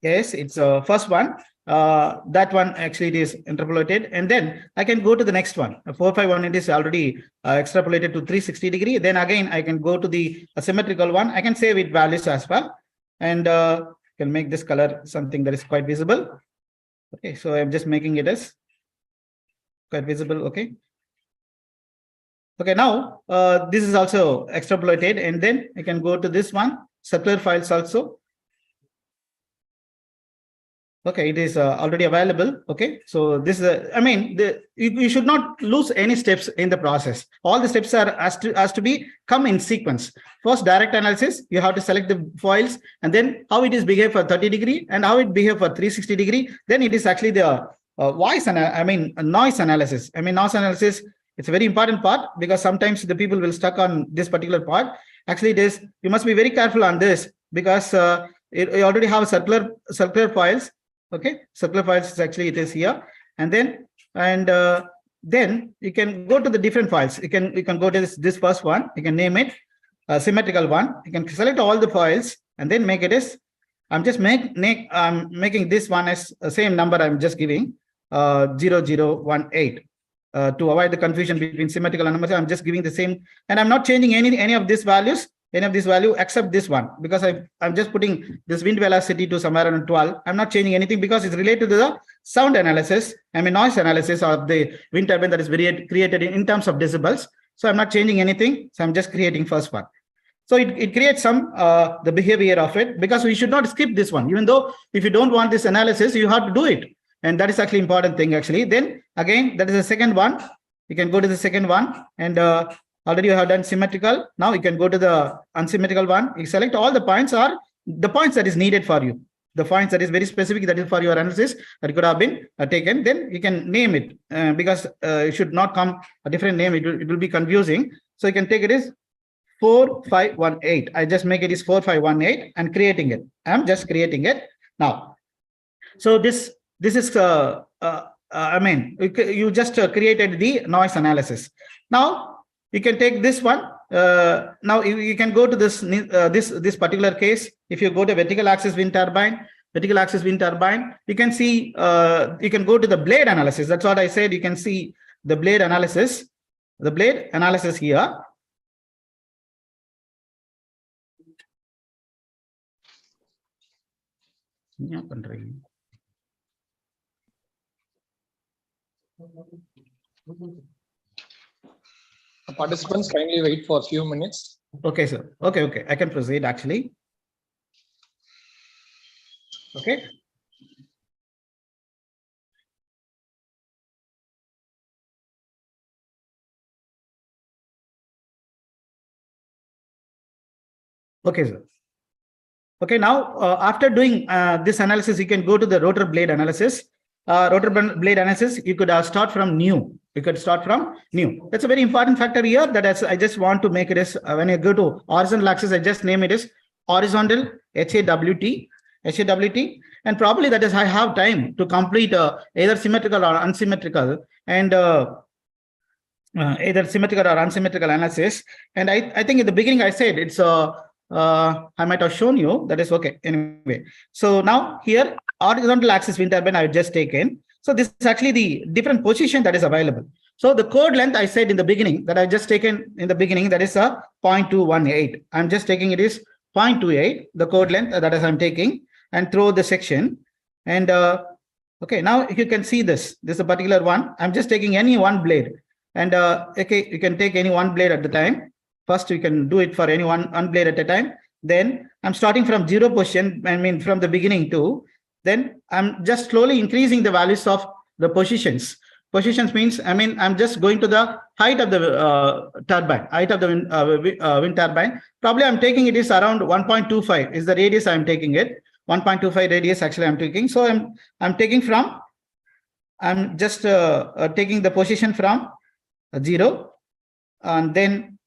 Yes. It's first one. That one actually it is interpolated, and then I can go to the next one. 451, it is already extrapolated to 360 degree. Then again I can go to the symmetrical one. I can save it values as well, and can make this color something that is quite visible. Okay, so I'm just making it as quite visible. Okay. Okay, now this is also extrapolated, and then I can go to this one, circular files also. Okay, it is already available. Okay, so this is, I mean, you should not lose any steps in the process. All the steps are has to be come in sequence. First, direct analysis, you have to select the files, and then how it is behave for 30-degree and how it behave for 360-degree. Then it is actually the noise analysis. I mean, noise analysis, it's a very important part because sometimes the people will stuck on this particular part. Actually, it is, you must be very careful on this because you already have circular files. Okay, circular files is actually, it is here, and then you can go to the different files. You can go to this first one. You can name it symmetrical one. You can select all the files and then make it as, I'm just making this one as the same number I'm just giving 0018 to avoid the confusion between symmetrical and numbers. I'm just giving the same, and I'm not changing any of these values. Any of this value except this one, because I'm just putting this wind velocity to somewhere around 12. I'm not changing anything because it's related to the sound analysis, I mean noise analysis of the wind turbine that is created in terms of decibels. So I'm not changing anything. So I'm just creating first one. So it creates some the behavior of it, because we should not skip this one. Even though if you don't want this analysis, you have to do it. And that is actually important thing actually. Then again, that is the second one. You can go to the second one, and already you have done symmetrical. Now you can go to the unsymmetrical one. You select all the points or the points that is needed for you. The points that is very specific, that is for your analysis, that could have been taken. Then you can name it because it should not come a different name. It will be confusing. So you can take it as 4518. I just make it is 4518 and creating it. I'm just creating it now. So this is I mean, you just created the noise analysis. Now you can take this one. Now you can go to this this particular case. If you go to vertical axis wind turbine, you can see you can go to the blade analysis. That's what I said. You can see the blade analysis. The blade analysis here. Yeah, Participants, kindly wait for a few minutes. Okay, sir. Okay. I can proceed actually. Okay. Okay, sir. Okay, now after doing this analysis, you can go to the rotor blade analysis. You could start from new. That's a very important factor here. That I just want to make it as when you go to horizontal axis, I just name it as horizontal HAWT, and probably that is I have time to complete either symmetrical or unsymmetrical, and either symmetrical or unsymmetrical analysis. And I think in the beginning I said it's I might have shown you, that is okay anyway. So now here horizontal axis wind turbine I've just taken. So this is actually the different position that is available. So the chord length I said in the beginning, that I just taken in the beginning, that is a 0.218. I'm just taking it is 0.28, the chord length that is I'm taking, and through the section. And okay, now if you can see this is a particular one. I'm just taking any one blade, and okay, you can take any one blade at the time. First, you can do it for any one blade at a time. Then I'm starting from 0 position, I mean from the beginning to, then I'm just slowly increasing the values of the positions. Positions means, I mean, I'm just going to the height of the turbine, height of the wind turbine. Probably I'm taking it is around 1.25 is the radius I'm taking it. 1.25 radius actually I'm taking. So I'm taking from, I'm just taking the position from 0, and then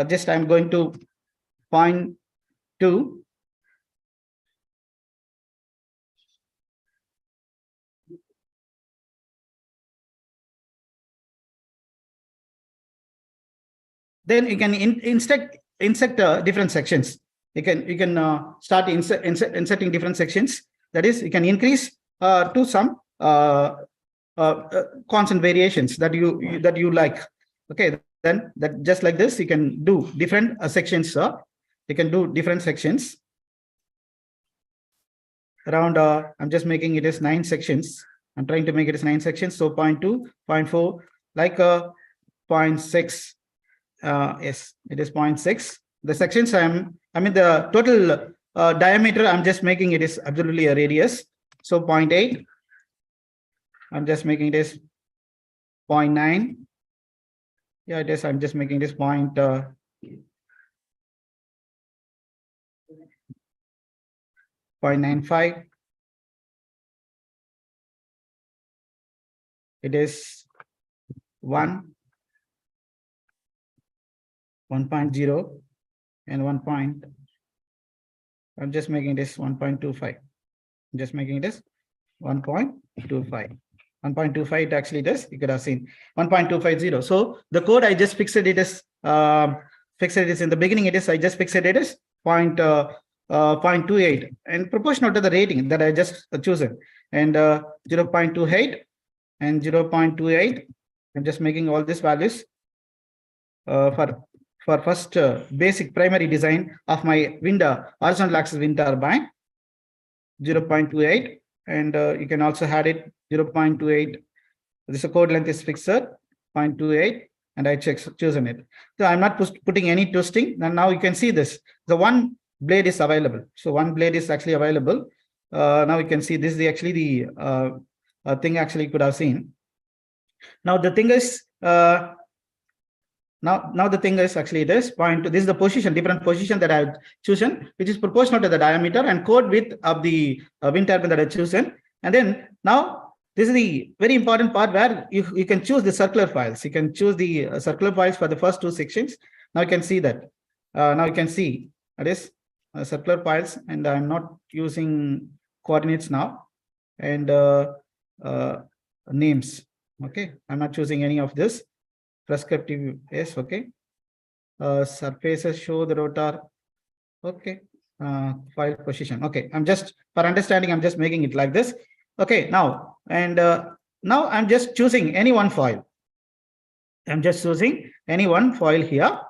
just I'm going to 0.2. Then you can insert different sections. You can start inserting different sections. That is, you can increase to some constant variations that you like. Okay, then that just like this, you can do different sections. You can do different sections. Around, I'm just making it as 9 sections. I'm trying to make it as 9 sections. So 0.2, 0.4, like 0.6. Yes, it is 0.6. The sections I mean the total diameter, I'm just making it is absolutely a radius. So 0.8. I'm just making this 0.9. Yeah, it is. I'm just making this 0.95. It is 1, 1.0, and 1. I'm just making this 1.25. I'm just making this 1.25. 1.25 it actually does. You could have seen 1.250. So the code I just fixed it as in the beginning. It is I just fixed it as 0.28 and proportional to the rating that I just chosen, and 0.28 and 0.28. I'm just making all these values for first basic primary design of my horizontal axis wind turbine. 0.28, and you can also add it 0.28. This code length is fixed 0.28, and I chosen it. So I'm not putting any twisting. And now you can see this. The one blade is available. So one blade is actually available. Now you can see this is actually the thing actually you could have seen. Now the thing is now the thing is actually this point. This is the position, different position that I've chosen, which is proportional to the diameter and chord width of the wind turbine that I've chosen. And then now this is the very important part where you can choose the circular files. You can choose the circular files for the first two sections. Now you can see that. Now you can see that is circular files, and I'm not using coordinates now, and names. Okay, I'm not choosing any of this. Prescriptive, yes, okay. Surfaces show the rotor. Okay. File position. Okay, I'm just, for understanding, I'm just making it like this. Okay, now, and now I'm just choosing any one file. I'm just choosing any one file here.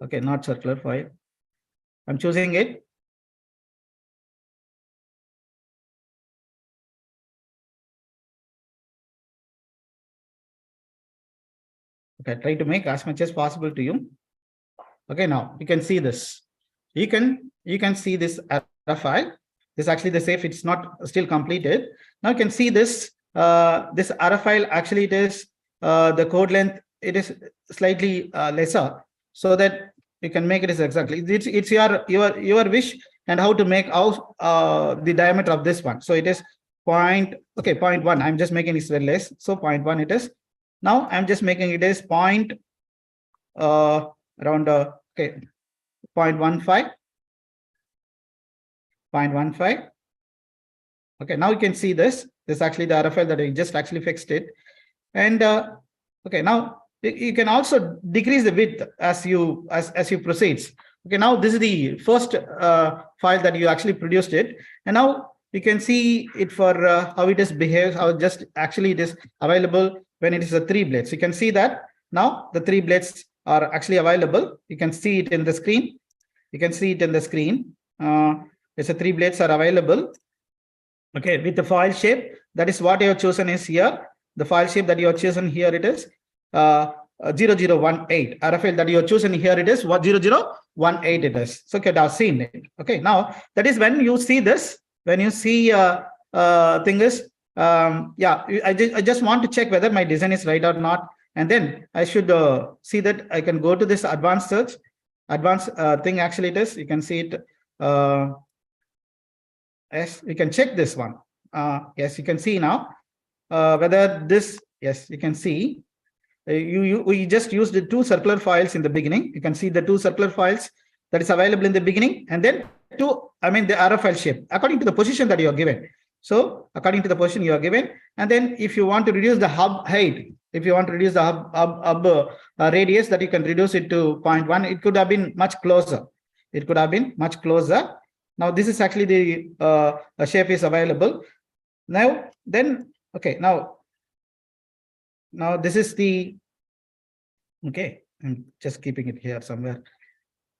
Okay, not circular file. I'm choosing it. Okay, try to make as much as possible to you. Okay, now you can see this. You can see this error file. This is actually the safe. It's not still completed. Now you can see this this error file. Actually, it is the code length. It is slightly lesser, so that you can make it as exactly. It's your wish and how to make out the diameter of this one. So it is 0.1. I'm just making it very less. So 0.1 it is. Now I'm just making it as around 0.15. 0.15. Okay, now you can see this. This is actually the RFL that I just actually fixed it. And okay, now you can also decrease the width as you proceed. Okay, now this is the first file that you actually produced it, and now you can see it for how it is behaves. How just actually it is available when it is a 3 blades. You can see that now the 3 blades are actually available. You can see it in the screen. You can see it in the screen. It's a 3 blades are available. Okay, with the file shape, that is what you have chosen is here. The file shape that you have chosen here, it is 0018. RFL that you have chosen here, it is what 0018 it is. So okay, I've seen it. Okay, now that is when you see this, when you see thing is yeah, I just want to check whether my design is right or not, and then I should see that I can go to this advanced search, advanced thing. Actually, it is. You can see it. Yes, you can check this one. Yes, you can see now whether this. Yes, you can see. We just used the 2 circular files in the beginning. You can see the 2 circular files that is available in the beginning, and then the RFL shape according to the position that you are given. So according to the position you are given, and then if you want to reduce the hub height, if you want to reduce the hub radius, that you can reduce it to 0.1. It could have been much closer. It could have been much closer. Now this is actually the shape is available. Now then, okay, now this is the, okay, I'm just keeping it here somewhere.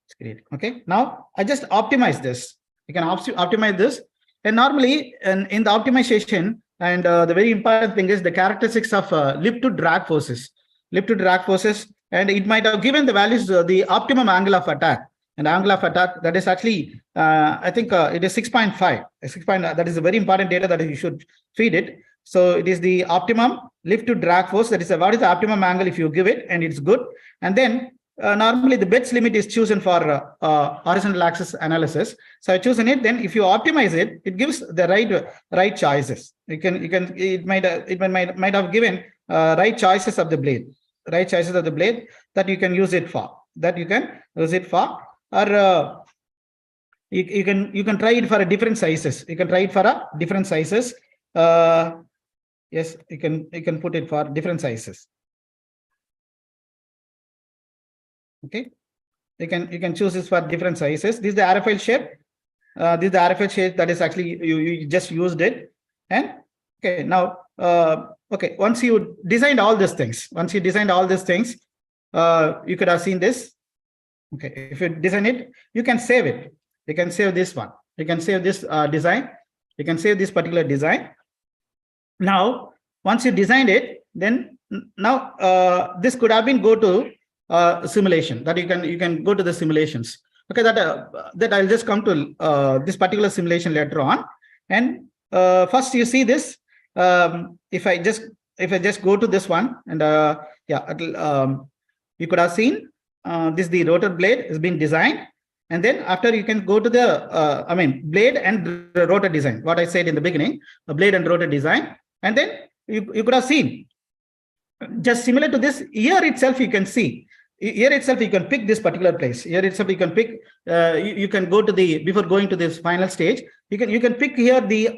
It's great. Okay, now I just optimize this. You can optimize this, and normally in the optimization, and the very important thing is the characteristics of lift to drag forces. lift to drag forces, and it might have given the values, the optimum angle of attack. And angle of attack, that is actually, I think it is 6.5. 6. That is a very important data that you should feed it. So it is the optimum lift to drag force. That is what is the optimum angle if you give it, and it's good. And then normally the Bet's limit is chosen for horizontal axis analysis. So I chosen it. Then if you optimize it, it gives the right choices. It might have given right choices of the blade, that you can use it for. Or you can try it for a different sizes. Yes, you can put it for different sizes. Okay, you can choose this for different sizes. This is the aerofoil shape. That is actually you just used it. And okay, now okay, once you designed all these things, you could have seen this. Okay, if you design it, you can save it. You can save this one. You can save this design. You can save this particular design. Now, once you designed it, then now this could have been go to simulation. That you can go to the simulations. Okay, that I'll just come to this particular simulation later on. And first, you see this. If I just go to this one, and yeah, you could have seen this. The rotor blade has been designed, and then after you can go to the blade and rotor design. What I said in the beginning, a blade and rotor design, and then you could have seen just similar to this. Here itself, you can see. Here itself, you can pick this particular place. Here itself, you can pick. You can go to the, before going to this final stage. You can pick here the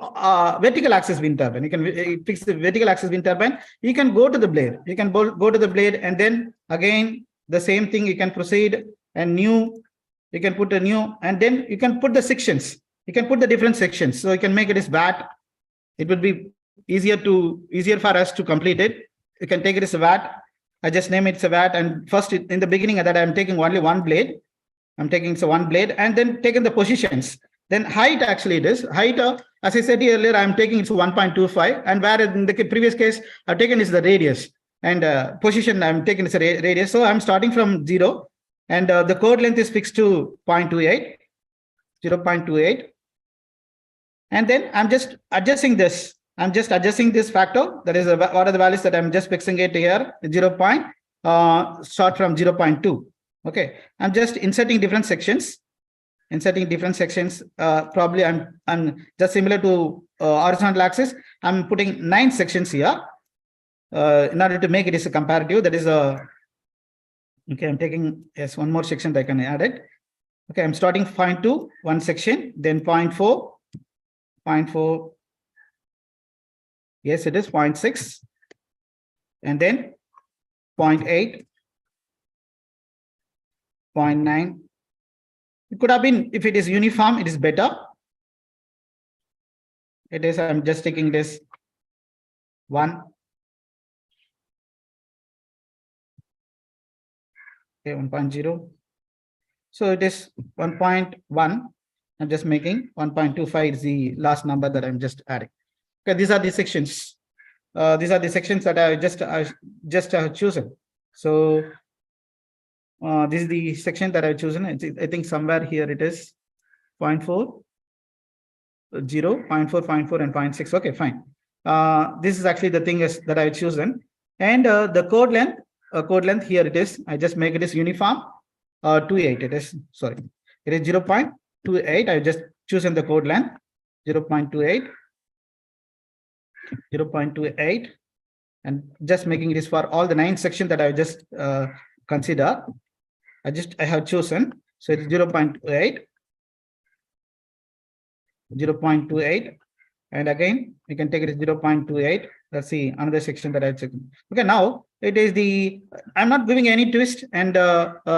vertical axis wind turbine. You can fix the vertical axis wind turbine. You can go to the blade. You can go to the blade, and then again the same thing. You can proceed and new. You can put a new, and then you can put the sections. You can put the different sections. So you can make it as VAT. It would be easier for us to complete it. You can take it as a VAT. I just name it as a VAT. And first, in the beginning of that, I'm taking only one blade. I'm taking one blade, and then taking the positions. Then height, actually it is. Height, as I said earlier, I'm taking it's 1.25. And where in the previous case, I've taken is the radius. And position, I'm taking is a radius. So I'm starting from 0. And the chord length is fixed to 0.28. And then I'm just adjusting this. I'm just adjusting this factor. That is, what are the values that I'm just fixing it here? 0. Start from 0.2. Okay. I'm just inserting different sections. Probably I'm just similar to horizontal axis. I'm putting 9 sections here in order to make it as a comparative. That is okay. I'm taking one more section that I can add it. Okay. I'm starting 0.2, one section, then 0.4, 0.4. Yes, it is 0.6, and then 0.8, 0.9. It could have been, if it is uniform, it is better. It is, I'm just taking this 1. Okay, 1.0. So it is 1.1. I'm just making 1.25 is the last number that I'm just adding. Okay, these are the sections. These are the sections that I just have chosen. So this is the section that I've chosen. I think somewhere here it is 0.4, 0, 0.4, 0.4, and 0.6. Okay, fine. This is actually the thing that I've chosen. And the chord length here it is. I just make it as uniform. 28. It is, sorry. It is 0.28. I just chosen the chord length 0.28. 0.28, and just making it is for all the 9 sections that I just consider. I have chosen. So it's 0.28, 0.28, and again we can take it as 0.28. Let's see another section that I checked. Okay, now it is the, I'm not giving any twist and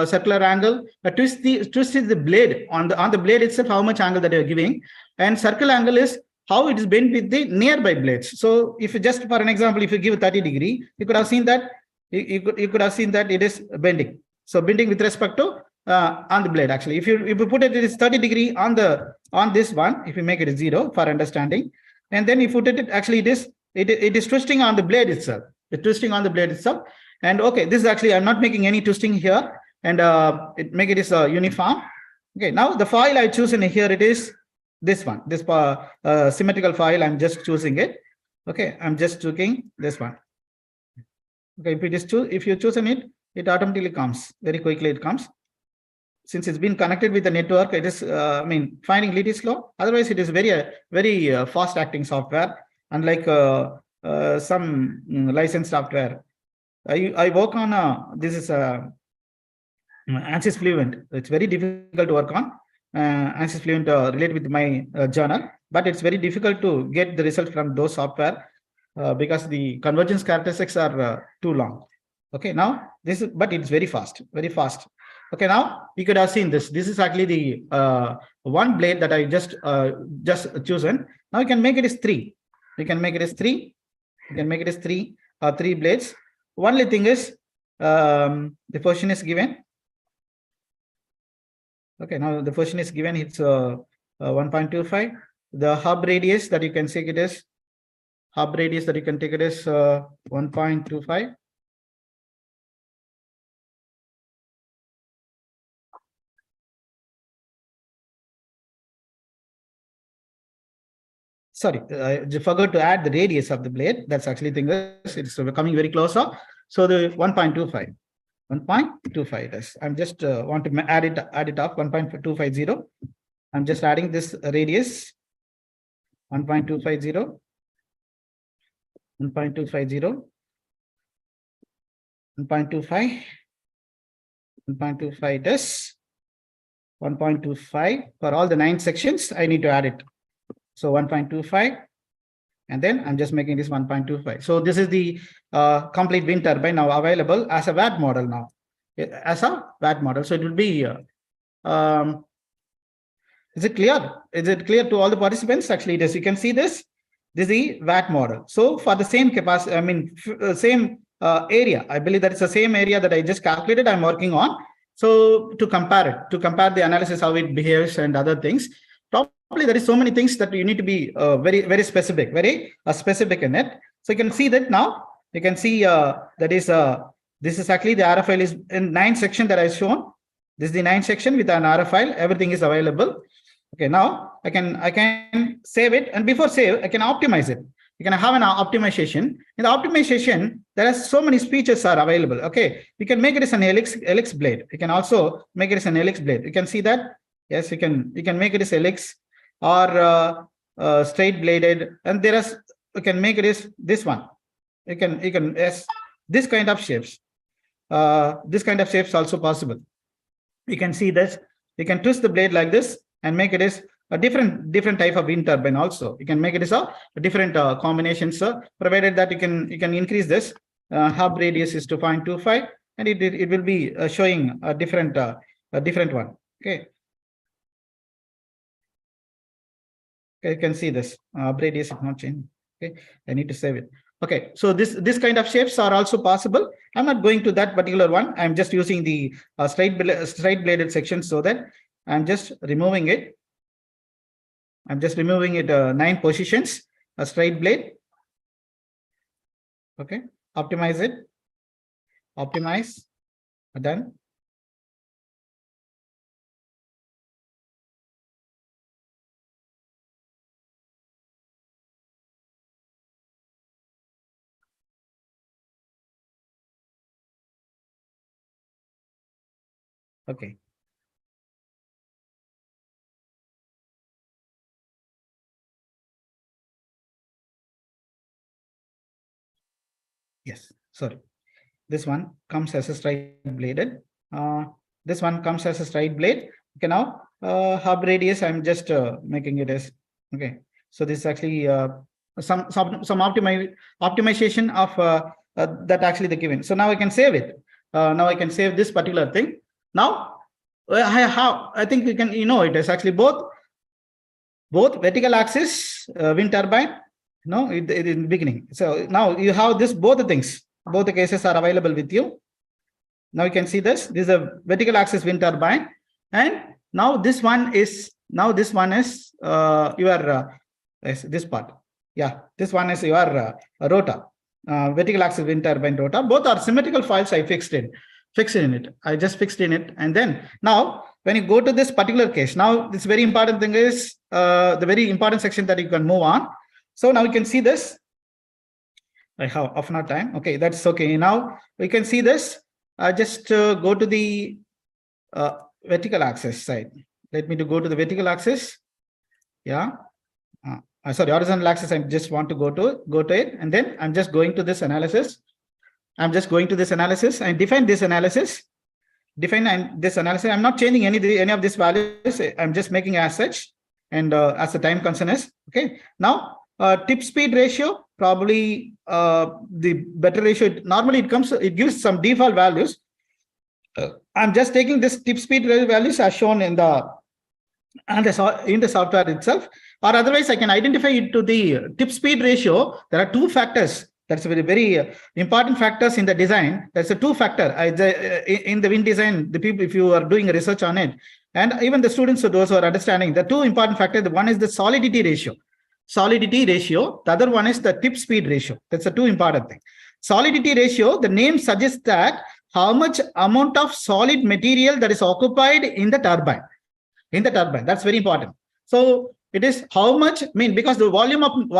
circular angle. A twist is the blade on the blade itself, how much angle that you're giving, and circle angle is how it is bent with the nearby blades. So if you just, for an example, if you give 30 degree, you could have seen that you could have seen that it is bending. So bending with respect to on the blade. Actually, if you put it is 30 degree on this one, if you make it 0 for understanding, and then you put it actually it is twisting on the blade itself. It's twisting on the blade itself, And okay, this is actually, I'm not making any twisting here, and make it is uniform. Okay, now the file I choose in here, it is this one, this symmetrical file. I'm just choosing it. Okay, I'm just choosing this one. Okay, if it is if you chosen it, it automatically comes very quickly. It comes. Since it's been connected with the network, it is, I mean, finding it is slow. Otherwise, it is very fast acting software, unlike some licensed software. I work on this is ANSYS Fluent. It's very difficult to work on. ANSYS Fluent related with my journal, but it's very difficult to get the result from those software because the convergence characteristics are too long. Okay, now this is, but it's very fast, very fast. Okay, now you could have seen this. This is actually the one blade that I just chosen. Now you can make it as 3. You can make it as 3. You can make it as 3 blades. Only thing is the position is given. Okay, now the position is given. It's 1.25. The hub radius that you can take it as 1.25. Sorry, I forgot to add the radius of the blade. That's actually thing is, it's coming very close up. So the 1.25. 1.25 it is. I'm just want to add it up 1.250. I'm just adding this radius 1.250, 1.250, 1.25, 1.25 it is 1.25 for all the 9 sections. I need to add it. So 1.25, and then I'm just making this 1.25. So this is the complete wind turbine now available as a VAT model now, as a VAT model. So it will be, is it clear? Is it clear to all the participants? Actually, it is. You can see this. This is the VAT model. So for the same capacity, I mean, same area, I believe that it's the same area that I just calculated, I'm working on. So to compare the analysis, how it behaves and other things. Probably there is so many things that you need to be very specific, specific in it. So you can see that now. You can see that is this is actually the RF file is in 9 section that I've shown. This is the 9 section with an RF file. Everything is available. Okay, now I can save it, and before save, I can optimize it. You can have an optimization. In the optimization, there are so many speeches are available. Okay, you can make it as an helix blade. You can also make it as an helix blade. You can see that. Yes, you can make it as helix or straight bladed, and there is, you can make it as this one. You can yes, this kind of shapes. This kind of shapes also possible. You can see this. You can twist the blade like this and make it as a different type of wind turbine. Also, you can make it as a different combinations. Provided that you can increase this hub radius is 2.25, and it will be showing a different one. Okay. Okay, you can see this radius is not changing. Okay, I need to save it. Okay, so this kind of shapes are also possible. I'm not going to that particular one. I'm just using the straight bladed section, so that I'm just removing it. I'm just removing it 9 positions, a straight blade. Okay, optimize it. Optimize. Done. Okay. Yes, sorry. This one comes as a straight bladed. This one comes as a straight blade. Okay, now hub radius, I'm just making it as, okay. So this is actually some optimization of that actually the given. So now I can save it. Now I can save this particular thing. Now I think you can, it is actually both vertical axis wind turbine. No, in the beginning. So now you have this, both the things, both the cases are available with you. Now you can see this. This is a vertical axis wind turbine, and now this one is your yes, this part. Yeah, this one is your rotor. vertical axis wind turbine rotor. Both are symmetrical files. I fixed in it. I just fixed in it. And then now when you go to this particular case, now this very important thing is the very important section that you can move on. So now you can see this. I have half an hour time. Okay, that's okay. Now we can see this. I just go to the vertical axis side. Let me to go to the vertical axis. Yeah. Sorry, horizontal axis. I just want to go to it, and then I'm just going to this analysis. I'm just going to this analysis and define this analysis. I'm not changing any of these values. I'm just making as such, and as the time concern is okay. Now tip speed ratio, probably the better ratio. Normally it gives some default values. I'm just taking this tip speed values as shown in the software itself, or otherwise I can identify it to the tip speed ratio. There are two factors. That's very, very important factors in the design. That's a two factor in the wind design. The people, if you are doing research on it, and even the students, those who are understanding, the two important factors. The one is the solidity ratio. The other one is the tip speed ratio. That's the two important thing. Solidity ratio. The name suggests that how much amount of solid material that is occupied in the turbine. That's very important. So it is how much, because the volume of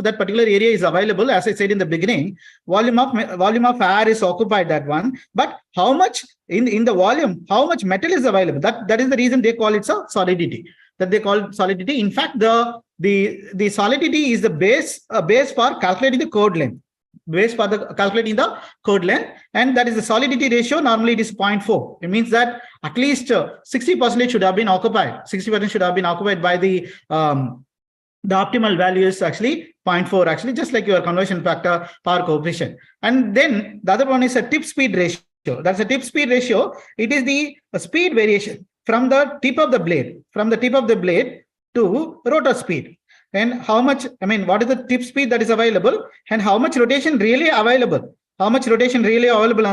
that particular area is available, as I said in the beginning, volume of air is occupied, that one, but how much in the volume, how much metal is available, that is the reason they call it a solidity, solidity. In fact, the solidity is the base for calculating the chord length. Calculating the chord length, and that is the solidity ratio. Normally it is 0.4. It means that at least 60% should have been occupied. 60% should have been occupied by the optimal value is actually 0.4, actually, just like your conversion factor power coefficient. And then the other one is a tip speed ratio. That's a tip speed ratio. It is the speed variation from the tip of the blade, to rotor speed. And how much, what is the tip speed that is available, and how much rotation really available on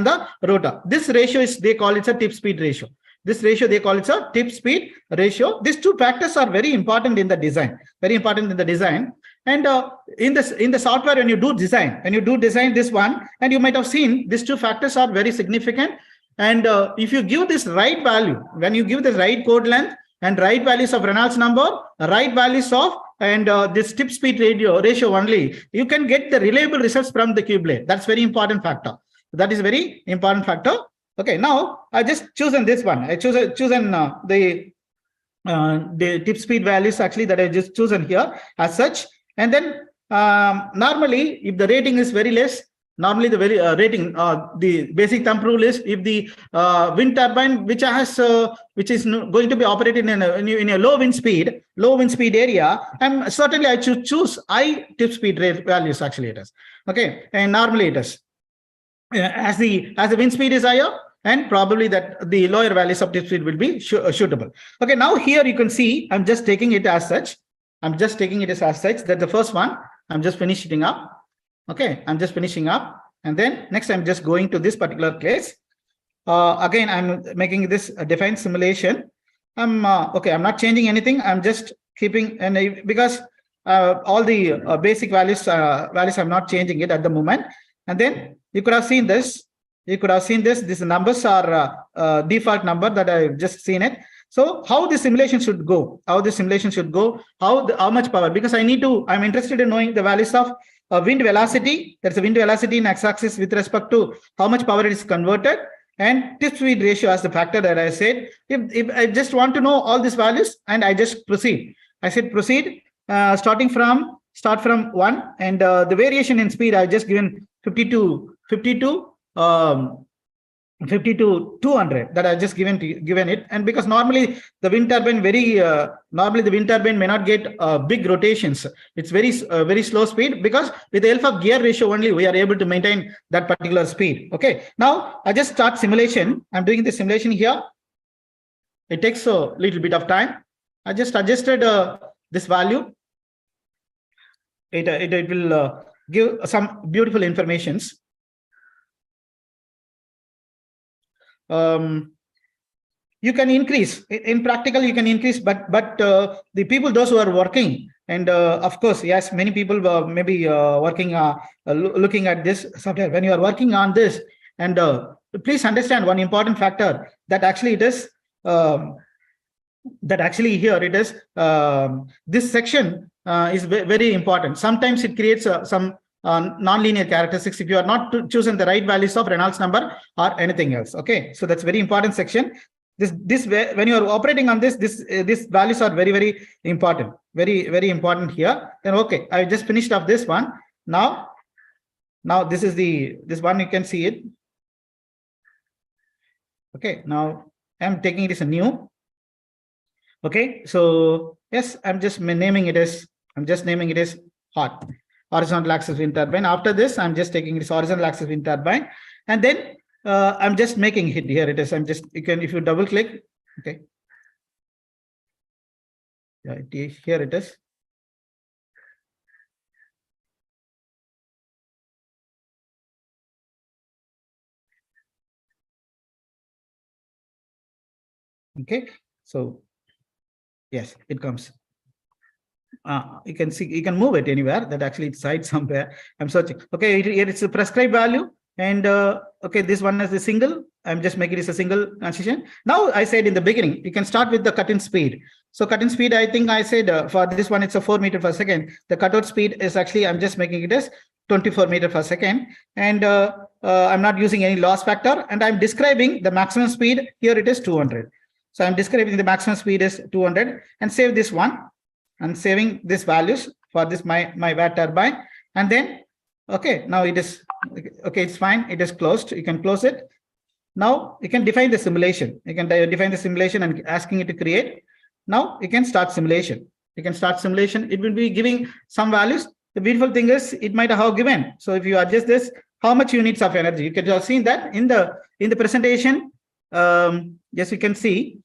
the rotor. This ratio they call it a tip speed ratio. These two factors are very important in the design. And in the software, when you do design this one, and you might have seen these two factors are very significant. And if you give this right value, when you give the right chord length and right values of Reynolds number, right values of this tip speed ratio only, you can get the reliable results from the Cubelet. That's very important factor. Okay, now I just chosen this one. I chosen the tip speed values actually that I just chosen here as such. And then normally, if the rating is very less, normally the the basic thumb rule is, if the wind turbine which is going to be operated in a low wind speed area, and certainly I should choose high tip speed rate values. Actually, it is okay, and normally it is as the wind speed is higher, and probably that the lower values of tip speed will be suitable. Okay, now here you can see I'm just taking it as such. That the first one I'm just finishing up. Okay, I'm just finishing up, and then next I'm just going to this particular case. Again, I'm making this defined simulation. I'm not changing anything. I'm just keeping, and because all the basic values I'm not changing it at the moment. And then you could have seen this. These numbers are default number that I've just seen it. So how the simulation should go? How much power? Because I'm interested in knowing the values of wind velocity. That's the wind velocity in x-axis with respect to how much power it is converted, and tip speed ratio as the factor that I said. If I just want to know all these values, and I just proceed. I said proceed, start from 1, and the variation in speed I just given 50 to 200 that I just given it. And because normally the wind turbine may not get big rotations. It's very slow speed, because with the help of gear ratio only we are able to maintain that particular speed. Okay, now I just start simulation. I'm doing the simulation here. It takes a little bit of time. I just adjusted this value. It will give some beautiful informations. you can increase in practical, you can increase, but the people, those who are working, and of course, yes, many people maybe working looking at this software. When you are working on this, and please understand one important factor, that actually it is that actually here it is this section is very important. Sometimes it creates some non-linear characteristics if you are not choosing the right values of Reynolds number or anything else. Okay, so that's very important section. This when you are operating on this values are very important, very important here. Then okay, I just finished off this one. Now this is this one, you can see it. Okay, now I'm taking this a new. Okay, so yes, I'm just naming it as hot horizontal axis wind turbine. After this, I'm just taking this horizontal axis wind turbine, and then I'm just making it. Here it is. I'm just, you can, if you double click, okay, yeah, here it is. Okay, so yes, it comes. You can see, you can move it anywhere. That actually it's side somewhere. I'm searching. Okay, here it's a prescribed value, and okay, this one is a single. I'm just making this a single transition. Now I said in the beginning, you can start with the cut-in speed. So cut-in speed, I think I said for this one, it's a 4 meters per second. The cutout speed is actually, I'm just making it as 24 meters per second, and I'm not using any loss factor, and I'm describing the maximum speed. Here it is 200. So I'm describing the maximum speed is 200, and save this one. I'm saving these values for this my watt turbine, and then okay, now it is okay, it's fine, it is closed. You can close it. Now you can define the simulation. You can define the simulation and asking it to create. Now you can start simulation. You can start simulation. It will be giving some values. The beautiful thing is it might have given. So if you adjust this, how much units of energy, you can have seen that in the presentation. Yes, you can see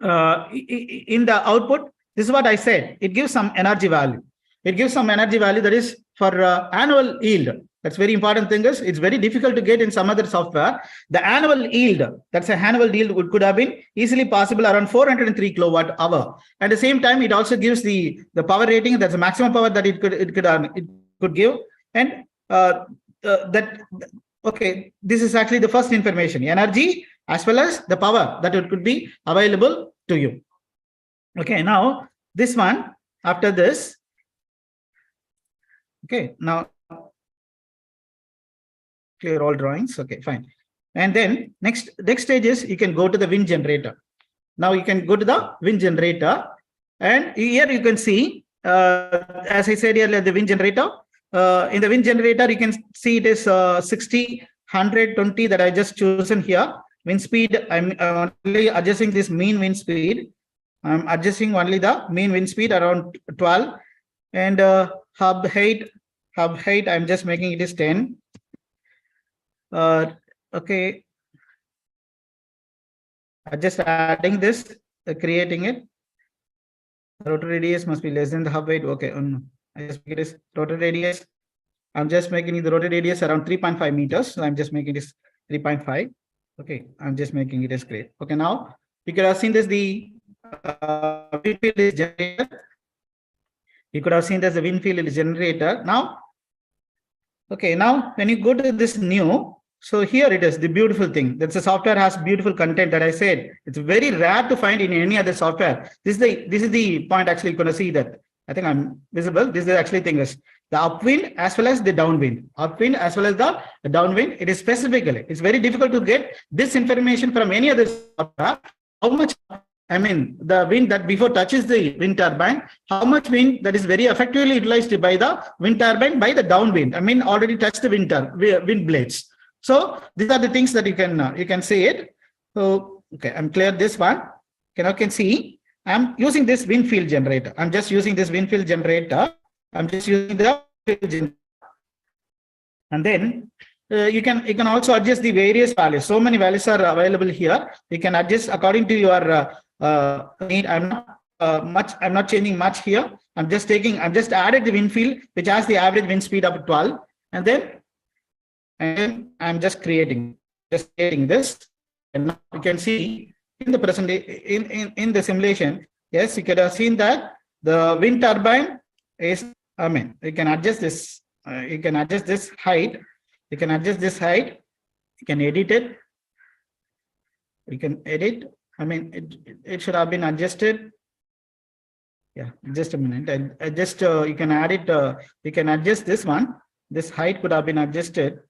in the output. This is what I said. It gives some energy value. It gives some energy value that is for annual yield. That's very important thing is it's very difficult to get in some other software. The annual yield, that's a annual yield could have been easily possible around 403 kilowatt hour. At the same time, it also gives the power rating. That's the maximum power that it could give. And okay, this is actually the first information, energy as well as the power that it could be available to you. Okay, now this one, after this, okay, now clear all drawings. Okay, fine. And then next stage is you can go to the wind generator. Now you can go to the wind generator, and here you can see, as I said earlier, the wind generator. In the wind generator, you can see it is 60, 120 that I just chosen here. Wind speed, I'm only adjusting this mean wind speed. I'm adjusting only the mean wind speed around 12, and hub height, I'm just making it is 10. Okay, I'm just adding this, creating it. Rotor radius must be less than the hub height. Okay, I just make it is rotor radius. I'm just making the rotor radius around 3.5 meters. So I'm just making this 3.5. Okay, I'm just making it as great. Okay, now you could have seen this wind field is generator. You could have seen this the wind field is generator. Now, okay, now when you go to this new, so here it is the beautiful thing. That's the software has beautiful content that I said. It's very rare to find in any other software. This is the point actually you're going to see that. I think I'm visible. This is actually thing is the upwind as well as the downwind. Upwind as well as the downwind. It is specifically. It's very difficult to get this information from any other software. How much, I mean, the wind that before touches the wind turbine, how much wind that is very effectively utilized by the wind turbine by the downwind. I mean, already touched the wind blades. So these are the things that you can say it. So okay, I'm clear this one. You can see I'm using this wind field generator. I'm just using this wind field generator. I'm just using the field generator. And then you can also adjust the various values. So many values are available here. You can adjust according to your need. I'm not changing much here. I'm just added the wind field, which has the average wind speed of 12, and then I'm just creating this, and now you can see in the present in the simulation, yes, you could have seen that the wind turbine is, I mean, you can adjust this. You can adjust this height. You can adjust this height. You can edit it. You can edit. I mean, it should have been adjusted. Yeah, just a minute. I just you can add it. You can adjust this one. This height could have been adjusted.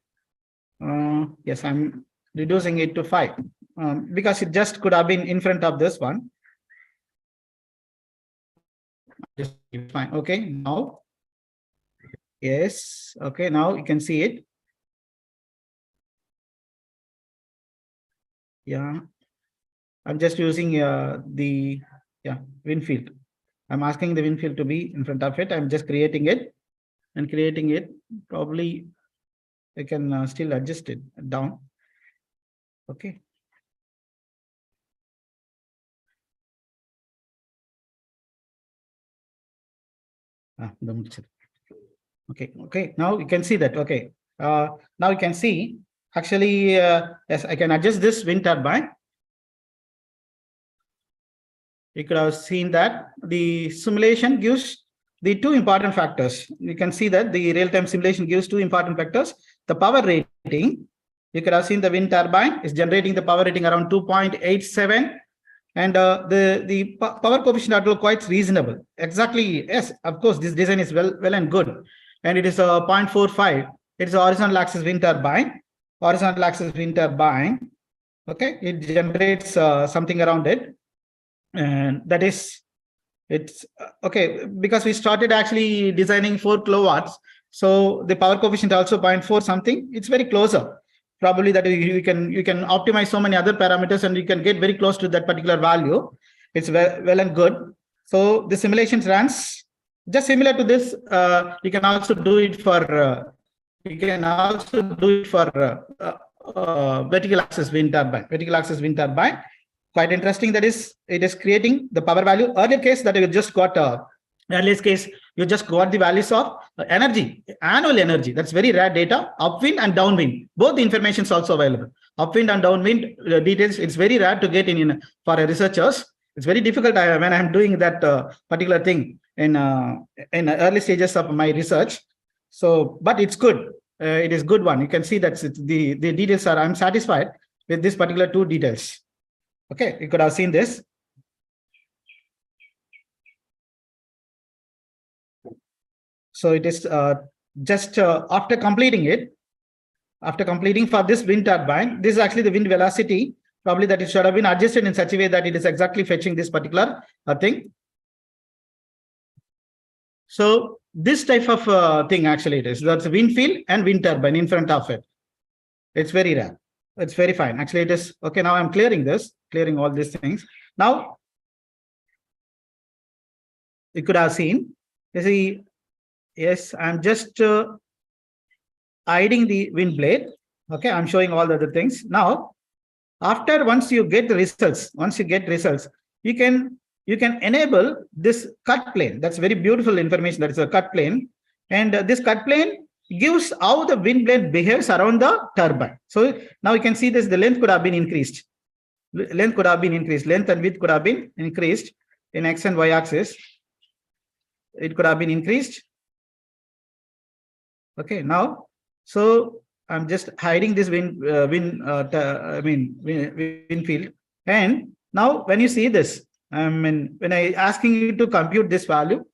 Yes, I'm reducing it to 5 because it just could have been in front of this one. Just fine. Okay, now. Yes. Okay, now you can see it. Yeah, I'm just using the wind field. I'm asking the wind field to be in front of it. I'm just creating it and creating it. Probably I can still adjust it down. Okay. Okay. Okay. Now you can see that. Okay. Now you can see actually, yes, I can adjust this wind turbine. You could have seen that the simulation gives the 2 important factors. You can see that the real-time simulation gives 2 important factors. The power rating, you could have seen the wind turbine is generating the power rating around 2.87, and the power coefficient are quite reasonable. Exactly, yes, of course, this design is well and good, and it is 0.45. It's a horizontal axis wind turbine. Horizontal axis wind turbine. Okay, it generates something around it. And that is, it's okay, because we started actually designing 4 kilowatts. So the power coefficient also 0.4 something. It's very closer. Probably that you can optimize so many other parameters and you can get very close to that particular value. It's well and good. So the simulations runs just similar to this. You can also do it for vertical axis wind turbine. Vertical axis wind turbine. Quite interesting. That is, it is creating the power value. Earlier case that you just got earlier case, you just got the values of energy, annual energy. That's very rare data. Upwind and downwind. Both the information is also available. Upwind and downwind details. It's very rare to get in for researchers. It's very difficult when I'm doing that particular thing in early stages of my research. So, but it's good. It is good one. You can see that the details are. I'm satisfied with this particular 2 details. Okay, you could have seen this. So it is just after completing for this wind turbine, this is actually the wind velocity. Probably that it should have been adjusted in such a way that it is exactly fetching this particular thing. So this type of thing actually it is. That's wind field and wind turbine in front of it. It's very rare. It's very fine. Actually, it is okay. Now I'm clearing all these things. Now you could have seen. You see, yes, I'm just hiding the wind blade. Okay, I'm showing all the other things. Now, once you get results, you can enable this cut plane. That's very beautiful information. That is a cut plane, and this cut plane gives how the wind blade behaves around the turbine. So now you can see this, the length could have been increased. Length and width could have been increased in X and Y axis. It could have been increased. Okay, now, so I'm just hiding this wind field. And now when you see this, when I asking you to compute this value,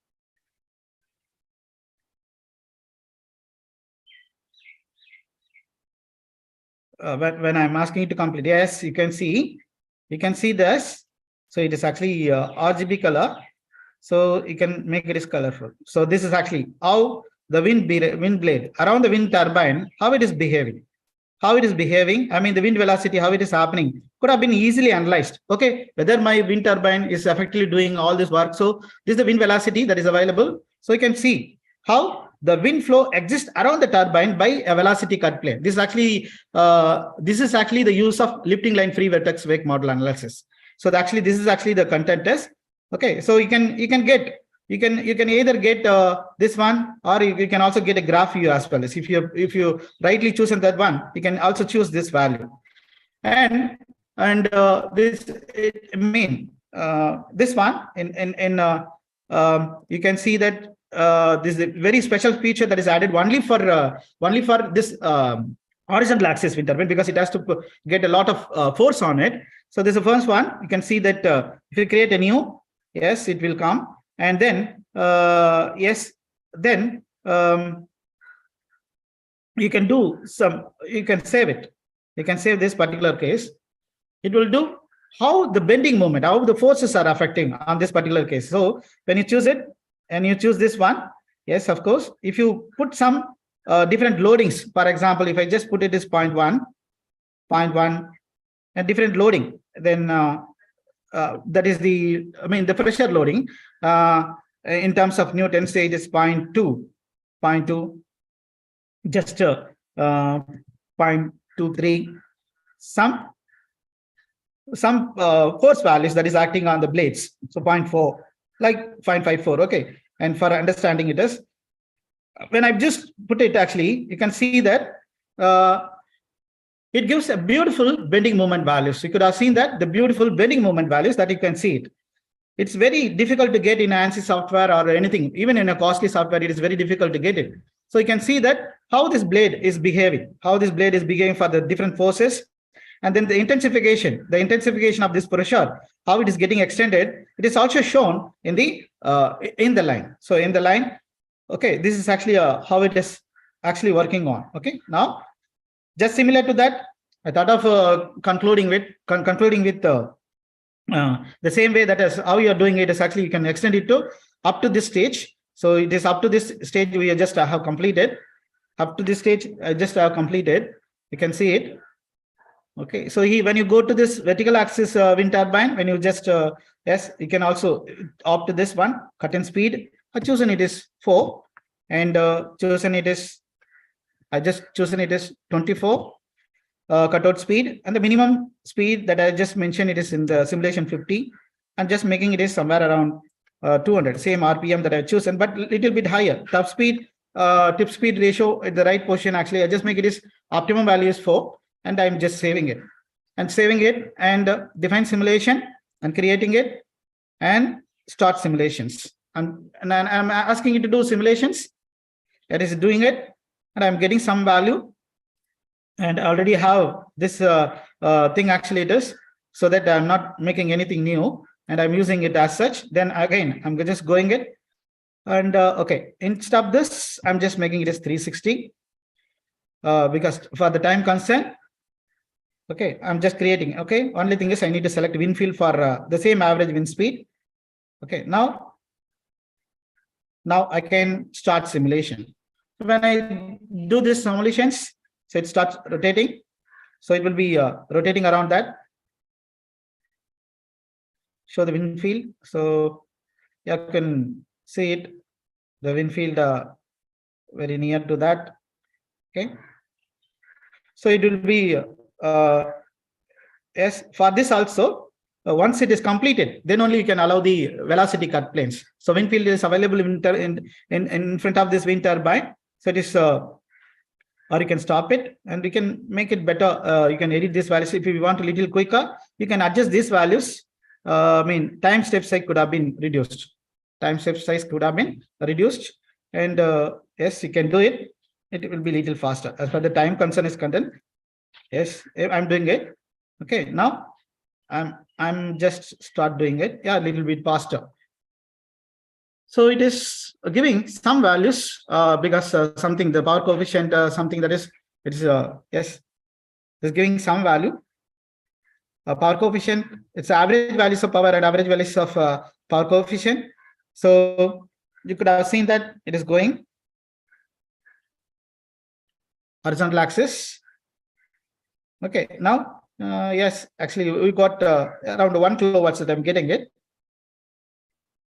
when I'm asking you to complete, yes, you can see this. So it is actually RGB color. So you can make it is colorful. So this is actually how the wind blade around the wind turbine, how it is behaving. I mean, the wind velocity, how it is happening could have been easily analyzed. Okay, whether my wind turbine is effectively doing all this work. So this is the wind velocity that is available. So you can see how the wind flow exists around the turbine by a velocity cut plane. This is actually the use of lifting line free vertex wake model analysis. So this is actually the content test. Okay, so you can either get this one, or you can also get a graph view as well. If you rightly chosen that one, you can also choose this value. And And this this one you can see that this is a very special feature that is added only for this horizontal axis wind turbine, because it has to get a lot of force on it. So this is the first one. You can see that if you create a new, yes, it will come, and then yes, then you can do some, you can save it. You can save this particular case. It will do how the bending moment, how the forces are affecting on this particular case. So when you choose it and you choose this one, yes, of course, if you put some different loadings, for example, if I just put it as 0.1, and different loading, then that is the, the pressure loading in terms of Newton, say it is 0.2, just 0.23, some force values that is acting on the blades. So 0.4, like 0.54. Okay. And for understanding it is, when I just put it, actually, you can see that it gives a beautiful bending moment values. You could have seen that the beautiful bending moment values that you can see it. It's very difficult to get in ANSI software or anything. Even in a costly software, it is very difficult to get it. So you can see that how this blade is behaving, for the different forces. And then the intensification of this pressure, how it is getting extended, it is also shown in the line. So in the line, okay, this is actually how it is actually working on. Okay, now just similar to that, I thought of concluding with the same way that is how you are doing it is actually you can extend it to up to this stage. So it is up to this stage we just have completed. Up to this stage, I just have completed. You can see it. Okay, so when you go to this vertical axis wind turbine, when you just yes, you can also opt to this one, cut-in speed. I chosen it is 4, and chosen it is 24 cutout speed, and the minimum speed that I just mentioned, it is in the simulation 50. I'm just making it is somewhere around 200, same RPM that I've chosen, but little bit higher. Top speed, tip speed ratio at the right position. Actually, I just make it is optimum value is 4. And I'm just saving it and define simulation and creating it and start simulations. And I'm asking it to do simulations. That is doing it, and I'm getting some value. And I already have this thing actually it is, so that I'm not making anything new and I'm using it as such. Then again, I'm just going it. And okay, instead of this, I'm just making it as 360 because for the time constant. Okay, I'm just creating. Okay, only thing is I need to select wind field for the same average wind speed. Okay, now I can start simulation. When I do this simulations, so it starts rotating. So it will be rotating around that. Show the wind field. So you can see it, the wind field very near to that. Okay, so it will be yes, for this also, once it is completed, then only you can allow the velocity cut planes. So wind field is available in front of this wind turbine. So it is, or you can stop it and we can make it better. You can edit these values. If you want a little quicker, you can adjust these values. Time step size could have been reduced. And yes, you can do it. It will be a little faster. As far the time concern is concerned, yes, I'm doing it. Okay, now I'm just start doing it. Yeah, a little bit faster. So it is giving some values because something, the power coefficient, something that is, yes, it's giving some value. Power coefficient, it's average values of power and average values of power coefficient. So you could have seen that it is going horizontal axis. Okay, now yes, actually we got around 1 kilowatts that I'm getting it.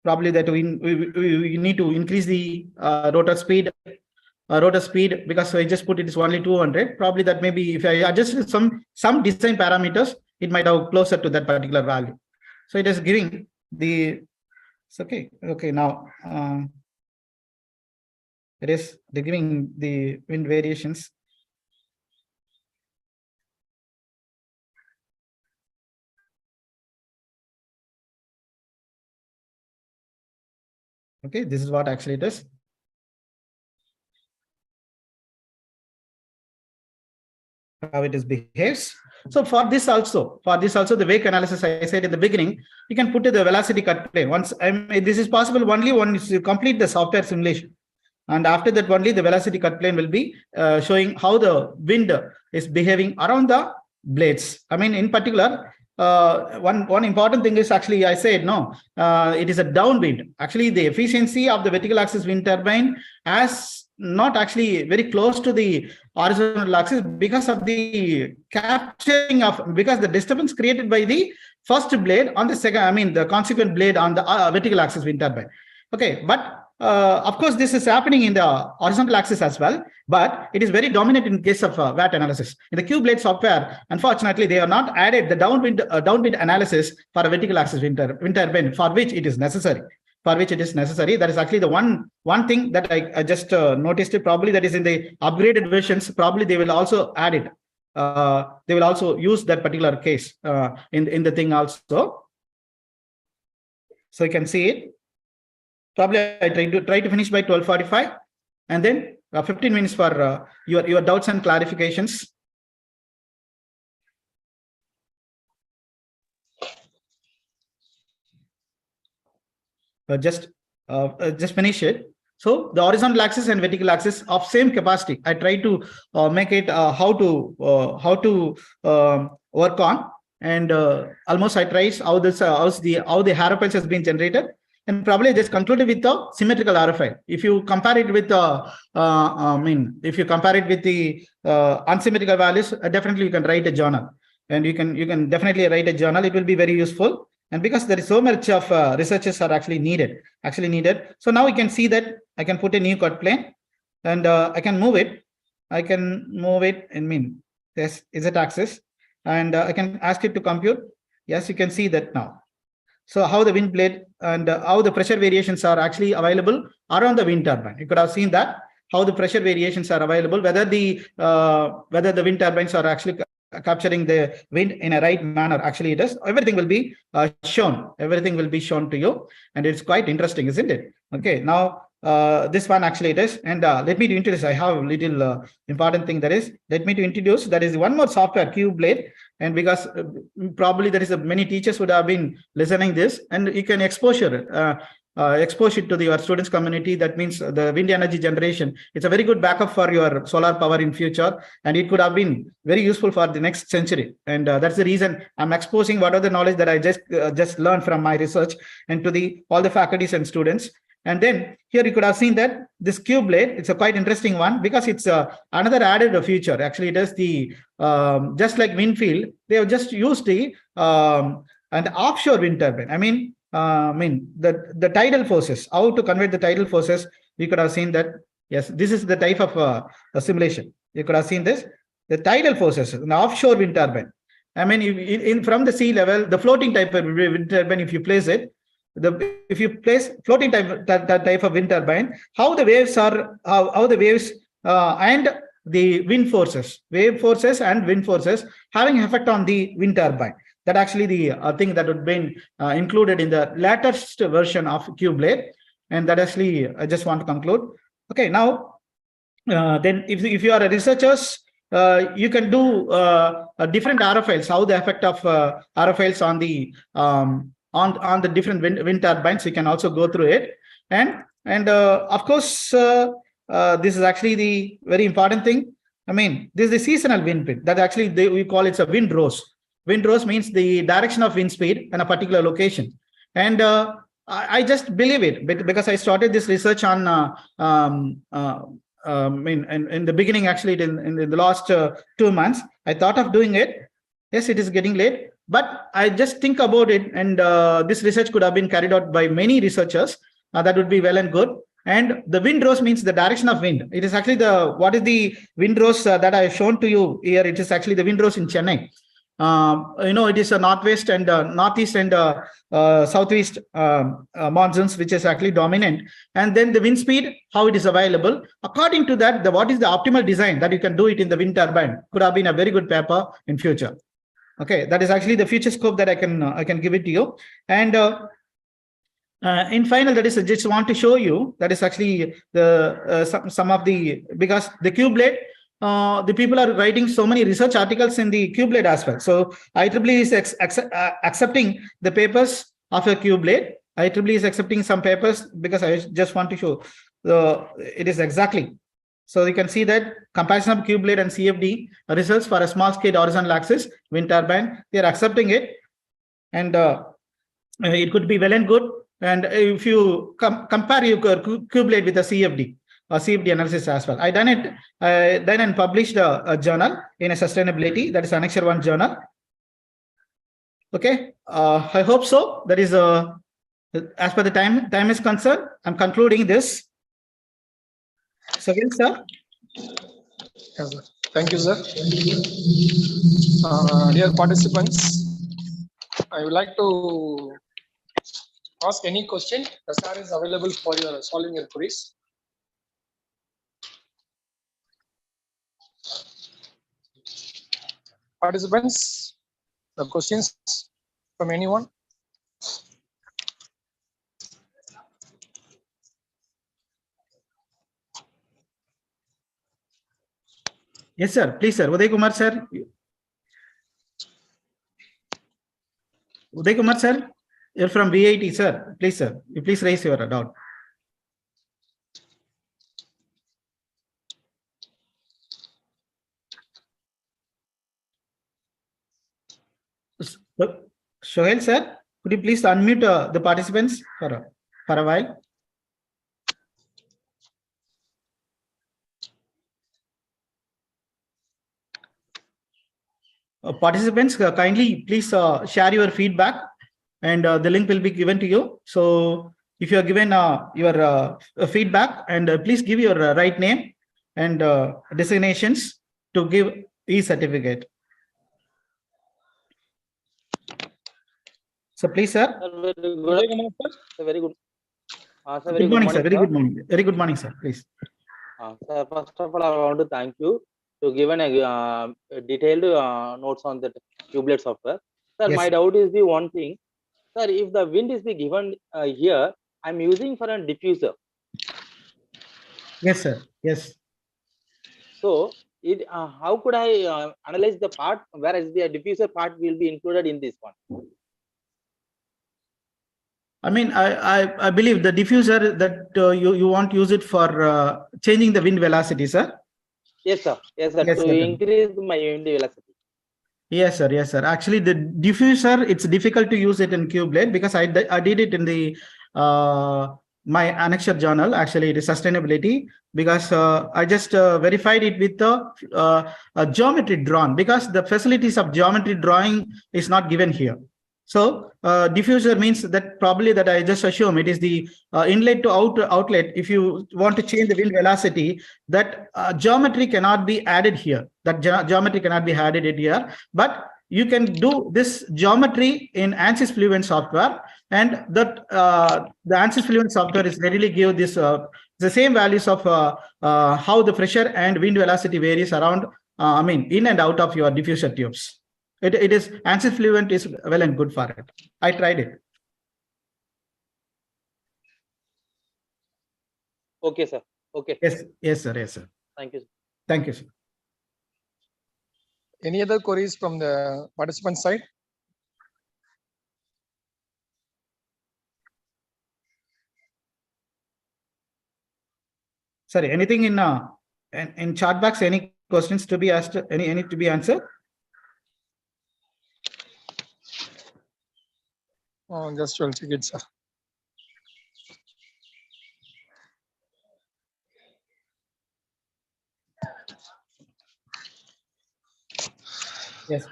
Probably that we need to increase the rotor speed because I just put it is only 200. Probably that maybe if I adjust some design parameters, it might have closer to that particular value. So it is giving the, it's okay. Okay, now it is giving the wind variations. Okay, this is what actually it is. How it is behaves. So for this also, the wake analysis I said in the beginning, you can put to the velocity cut plane. Once this is possible only once you complete the software simulation. And after that, only the velocity cut plane will be showing how the wind is behaving around the blades. I mean, in particular, one important thing is actually I said no, it is a downwind. Actually, the efficiency of the vertical axis wind turbine has not actually very close to the horizontal axis because of the capturing of, because the disturbance created by the first blade on the second, I mean the consequent blade on the vertical axis wind turbine. Okay, but of course, this is happening in the horizontal axis as well, but it is very dominant in case of VAT analysis. In the Cubelet software, unfortunately, they have not added the downwind analysis for a vertical axis wind turbine, for which it is necessary. That is actually the one thing that I just noticed. Probably that is in the upgraded versions. Probably they will also add it. They will also use that particular case in the thing also. So you can see it. Probably I try to finish by 12:45, and then 15 minutes for your doubts and clarifications. Just finish it. So the horizontal axis and vertical axis of same capacity. I try to make it how to work on, and almost I trace how this how the aerofoils has been generated. And probably I just concluded with the symmetrical aerofoil. If you compare it with if you compare it with the unsymmetrical values, definitely you can write a journal, and you can definitely write a journal. It will be very useful, and because there is so much of researches are actually needed. So now we can see that I can put a new cut plane, and I can move it. In this Z axis, and I can ask it to compute. Yes, you can see that now. So how the wind blade and how the pressure variations are actually available around the wind turbine. You could have seen that how the pressure variations are available, whether the wind turbines are actually capturing the wind in a right manner. Actually, it is. Everything will be shown. Everything will be shown to you, and it's quite interesting, isn't it? Okay, now this one actually it is, and let me to introduce. I have a little important thing that is. Let me to introduce. That is one more software, Cubelet. And because probably there is many teachers would have been listening this, and you can expose it to your students community. That means the wind energy generation. It's a very good backup for your solar power in future, and it could have been very useful for the next century. And that's the reason I'm exposing what are the knowledge that I just learned from my research and to all the faculties and students. And then here you could have seen that this Cubelet, it's a quite interesting one because it's another added feature. Actually, it is the just like wind field, they have just used the an offshore wind turbine. I mean the tidal forces. How to convert the tidal forces? You could have seen that. Yes, this is the type of a simulation. You could have seen this. The tidal forces, an offshore wind turbine. I mean, from the sea level, the floating type of wind turbine, if you place it. If you place floating type of wind turbine, how the waves are, how the waves and the wind forces, wave forces and wind forces having effect on the wind turbine. That actually the thing that would be included in the latest version of Cubelet, and that actually I just want to conclude. Okay, now then if you are a researchers, you can do different aerofoils, how the effect of aerofoils on the on the different wind turbines. You can also go through it, and of course this is actually the very important thing. I mean, this is the seasonal wind pin that actually we call it a wind rose. Wind rose means the direction of wind speed in a particular location, and I just believe it because I started this research on in the beginning. Actually, in the last 2 months, I thought of doing it. Yes, it is getting late. But I just think about it, and this research could have been carried out by many researchers. That would be well and good. And the wind rose means the direction of wind. It is actually what is the wind rose that I have shown to you here? It is actually the wind rose in Chennai. It is a northwest and northeast and southwest monsoons, which is actually dominant. And then the wind speed, how it is available. According to that, what is the optimal design that you can do it in the wind turbine could have been a very good paper in future. Okay, that is actually the future scope that I can give it to you. And In final, that is, I just want to show you that is actually the some of the, because the Cubelet, the people are writing so many research articles in the Cubelet as well. So IEEE is accepting the papers of a Cubelet. IEEE is accepting some papers because I just want to show it is exactly. So you can see that comparison of Cubelet and CFD results for a small scale horizontal axis wind turbine. They are accepting it, and it could be well and good. And if you compare your Cubelet with the CFD or CFD analysis as well, I done it, done and published a journal in a sustainability, that is Annexure 1 journal. Okay, I hope so. That is as per the time is concerned, I'm concluding this. So yes, sir. Yes, sir. Thank you, sir. Dear participants, I would like to ask any question. The sir is available for your solving your queries. Participants, the questions from anyone? Yes, sir. Please, sir. Uday Kumar, sir. Uday Kumar, sir. You're from VIT, sir. Please, sir. You please raise your doubt. Shohel, sir, could you please unmute the participants for a while? Participants, kindly please share your feedback, and the link will be given to you. So if you are given your feedback, and please give your right name and designations to give e-certificate. So please, sir. Very good. Sir, Good morning, sir. Very good morning. Very good morning, sir. Please. Sir, first of all, I want to thank you to give a detailed notes on the Cubelet software. Sir, Yes. my doubt is the one thing. Sir, if the wind is the given here, I'm using for a diffuser. Yes, sir. Yes. So, it how could I analyze the part, whereas the diffuser part will be included in this one? I mean, I believe the diffuser that you want to use it for changing the wind velocity, sir. Yes, sir. Yes, sir. Yes, To sir. increase my wind velocity. Yes, sir. Yes, sir. Actually, the diffuser, it's difficult to use it in Cubelet because I did it in the my annexure journal. Actually, it is sustainability, because I just verified it with the geometry drawn, because the facilities of geometry drawing is not given here. So diffuser means that probably that I just assume it is the inlet to outlet. If you want to change the wind velocity, that geometry cannot be added here. That geometry cannot be added in here, but you can do this geometry in ANSYS Fluent software, and that the ANSYS Fluent software is readily give this the same values of how the pressure and wind velocity varies around. I mean, in and out of your diffuser tubes. It is ANSYS Fluent is well and good for it. I tried it. Okay, sir. Okay. Yes, yes, sir. Yes, sir. Thank you, sir. Thank you, sir. Any other queries from the participant side? Sorry, anything in chat box? Any questions to be asked? Any to be answered? Just will check it, sir. Yes.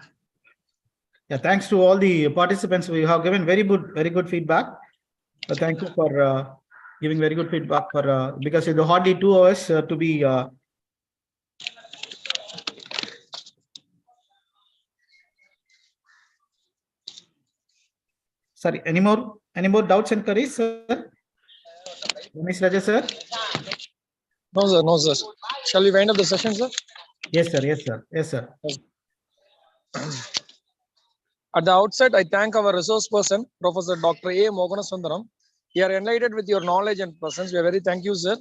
Yeah. Thanks to all the participants. We have given very good feedback. Thank you for giving very good feedback for because it's hardly 2 hours to be. Sorry. Any more doubts and queries, sir? Ramesh Raja, sir? No, sir. No, sir. Shall we wind up the session, sir? Yes, sir. Yes, sir. Yes, sir. At the outset, I thank our resource person, Professor Dr. A. Mohanasundaram, We are enlightened with your knowledge and presence. We are very thank you, sir.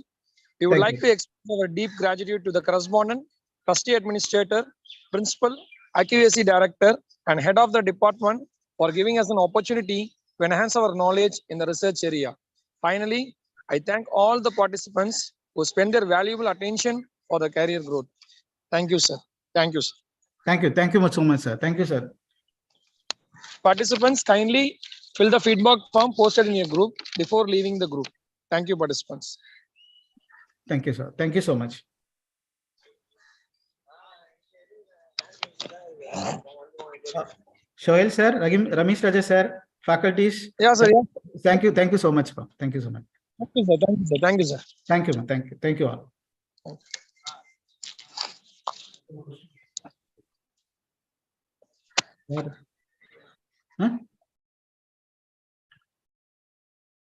We would like to express our deep gratitude to the correspondent, trustee administrator, principal, accuracy director, and head of the department for giving us an opportunity to enhance our knowledge in the research area. Finally, I thank all the participants who spend their valuable attention for the career growth. Thank you, sir. Thank you, sir. Thank you. Thank you so much, sir. Thank you, sir. Participants, kindly fill the feedback form posted in your group before leaving the group. Thank you, participants. Thank you, sir. Thank you so much. Shoel, sir, Ramesh Raja, sir, faculties. Yeah, sir. Yeah. Thank you. Thank you so much. Thank you so much. Thank you, sir. Thank you, sir. Thank you, sir. Thank you, man. Thank you. Thank you all. Huh?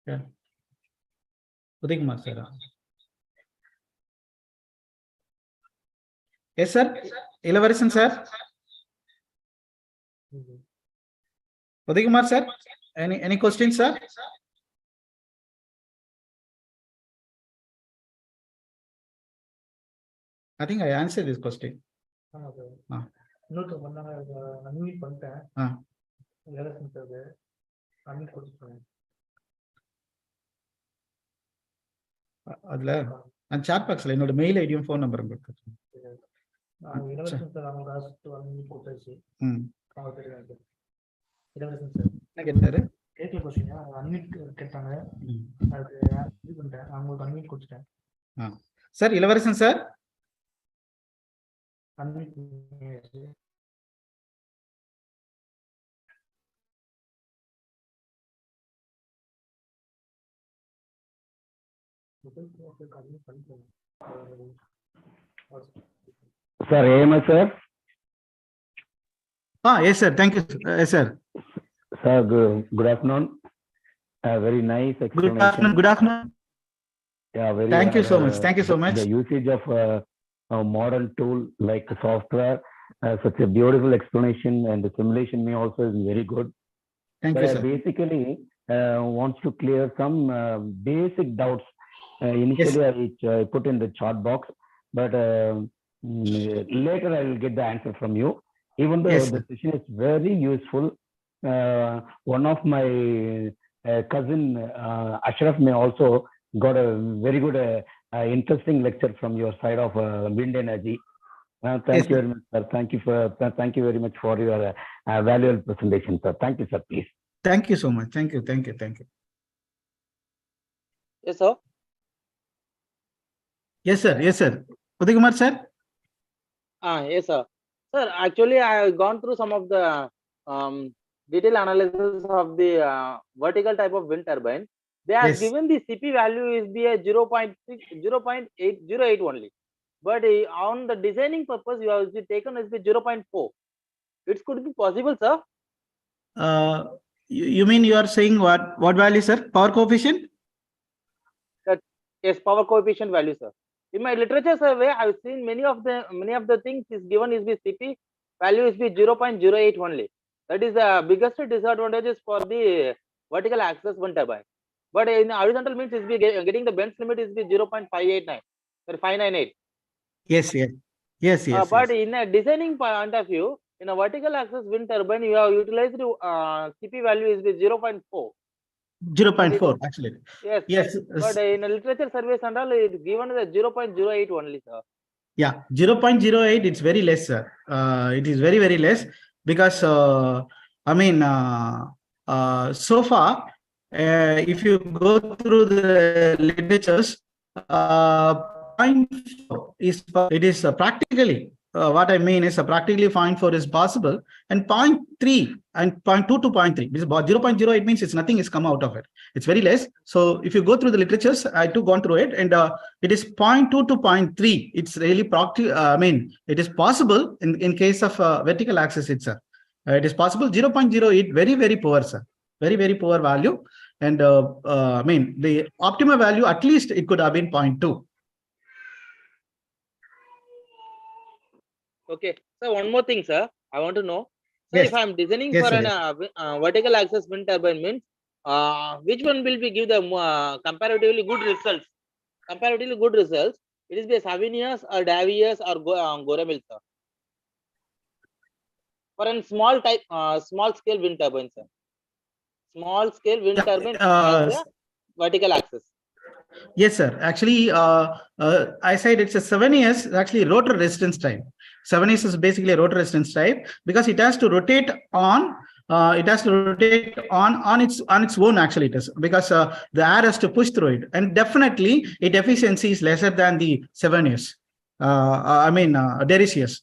Yeah. Uday Kumar, sir. Yes, sir. Elaboration, sir. Uday Kumar, sir. Any questions, sir? I think I answered this question. அதுல நான் chat பாக்ஸ்ல என்னோட mail ஐடியும் phone நம்பரும் கொடுத்துருக்கேன். என்ன கேட்டாரு? Sir இளவரசன் sir Sir, AMS, sir. Yes, sir. Thank you. Yes, sir. Sir, good afternoon. Very nice explanation. Good afternoon. Good afternoon. Yeah, very. Thank you so much. Thank you so much. The usage of a modern tool like software, such a beautiful explanation, and the simulation may also is very good. Thank you, sir. Basically, wants to clear some basic doubts. Initially, yes, I put in the chat box, but later I will get the answer from you. Even though yes, the session is very useful, one of my cousin Ashraf may also got a very good interesting lecture from your side of wind energy. Thank yes, you very much, sir. Thank you very much for your valuable presentation, sir. Thank you, sir. Please. Thank you so much. Thank you. Thank you. Thank you. Yes, sir. Yes, sir. Yes, sir. Uday Kumar, sir. Yes, sir. Sir, actually, I have gone through some of the detailed analysis of the vertical type of wind turbine. They have given the CP value is be a 0.808 only. But on the designing purpose, you have taken as the 0.4. It could be possible, sir. You mean you are saying what value, sir? Power coefficient? Yes, power coefficient value, sir. In my literature survey, I have seen many of the things is given is the CP value is be 0.08 only. That is the biggest disadvantages for the vertical axis wind turbine. But in horizontal means is be getting the Benz limit is be 0.589 or 598. Yes, yes, yes, yes. But in a designing point of view, in a vertical axis wind turbine, you have utilized CP value is be 0.4. 0.4 actually. Yes. Yes. But in a literature surveys and all, it's given the 0.08 only, sir. Yeah, 0.08. It's very less, sir. It is very, very less because I mean, so far, if you go through the literatures, 0.4 is practically. What I mean is practically 0.4 is possible, and 0.3 and 0.2 to 0.3. This is 0.08 means it's nothing is come out of it. It's very less. So if you go through the literatures, I too gone through it, and it is 0.2 to 0.3. It's really practical. I mean, it is possible in case of vertical axis itself. It is possible. 0.08 very, very poor, sir. Very, very poor value. And I mean, the optimal value at least it could have been 0.2. Okay, so one more thing, sir. I want to know. So yes. If I am designing yes, for sir, an vertical axis wind turbine means which one will be give the comparatively good results? Comparatively good results. It is be Savinius or Davius or Goremil, sir. For a small type, small scale wind turbine, sir. Small scale wind turbine has a vertical axis. Yes, sir. Actually, I said it's a 7 years, actually rotor resistance type. 7 years is basically a rotor resistance type because it has to rotate on. It has to rotate on its own. Actually, it is because the air has to push through it, and definitely its efficiency is lesser than the 7 years. Derisius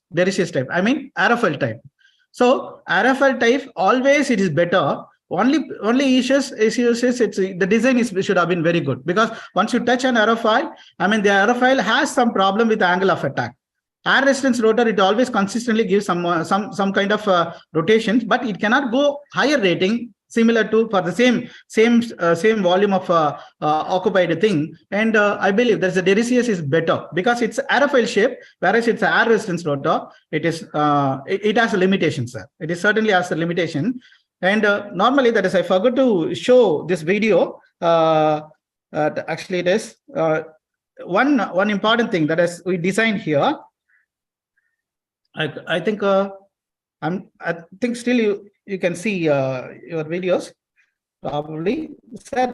type. I mean, aerofoil type. So aerofoil type always it is better. Only issues it's the design should have been very good because once you touch an aerofoil, I mean the aerofoil has some problem with the angle of attack. Air resistance rotor, it always consistently gives some kind of rotations, but it cannot go higher rating similar to for the same volume of occupied thing. And I believe that the Derisius is better because it's aerofoil shape, whereas it's air resistance rotor. It is it has a limitation, sir. It is certainly has a limitation. And normally, that is, I forgot to show this video. Actually, it is one important thing that is we designed here. I think I think still you can see your videos probably, sir.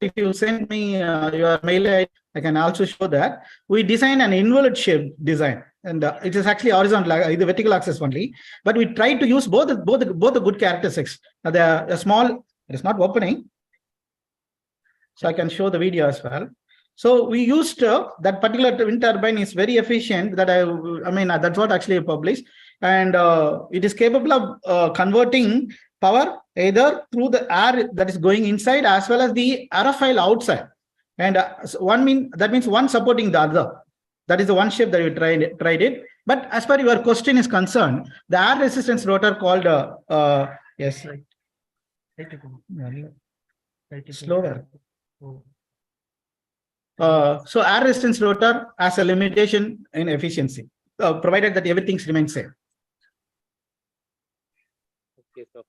If you send me your mail ID, I can also show that we designed an invalid shape design. And it is actually horizontal, the vertical axis only. But we try to use both the good characteristics. The small, it is not opening. So I can show the video as well. So we used that particular wind turbine is very efficient. That I mean that's what actually published, and it is capable of converting power either through the air that is going inside as well as the aerofoil outside. And that means one supporting the other. That is the one shape that we tried it. But as far as your question is concerned, the air resistance rotor called yes, slower. So air resistance rotor has a limitation in efficiency, provided that everything remains same. Okay, so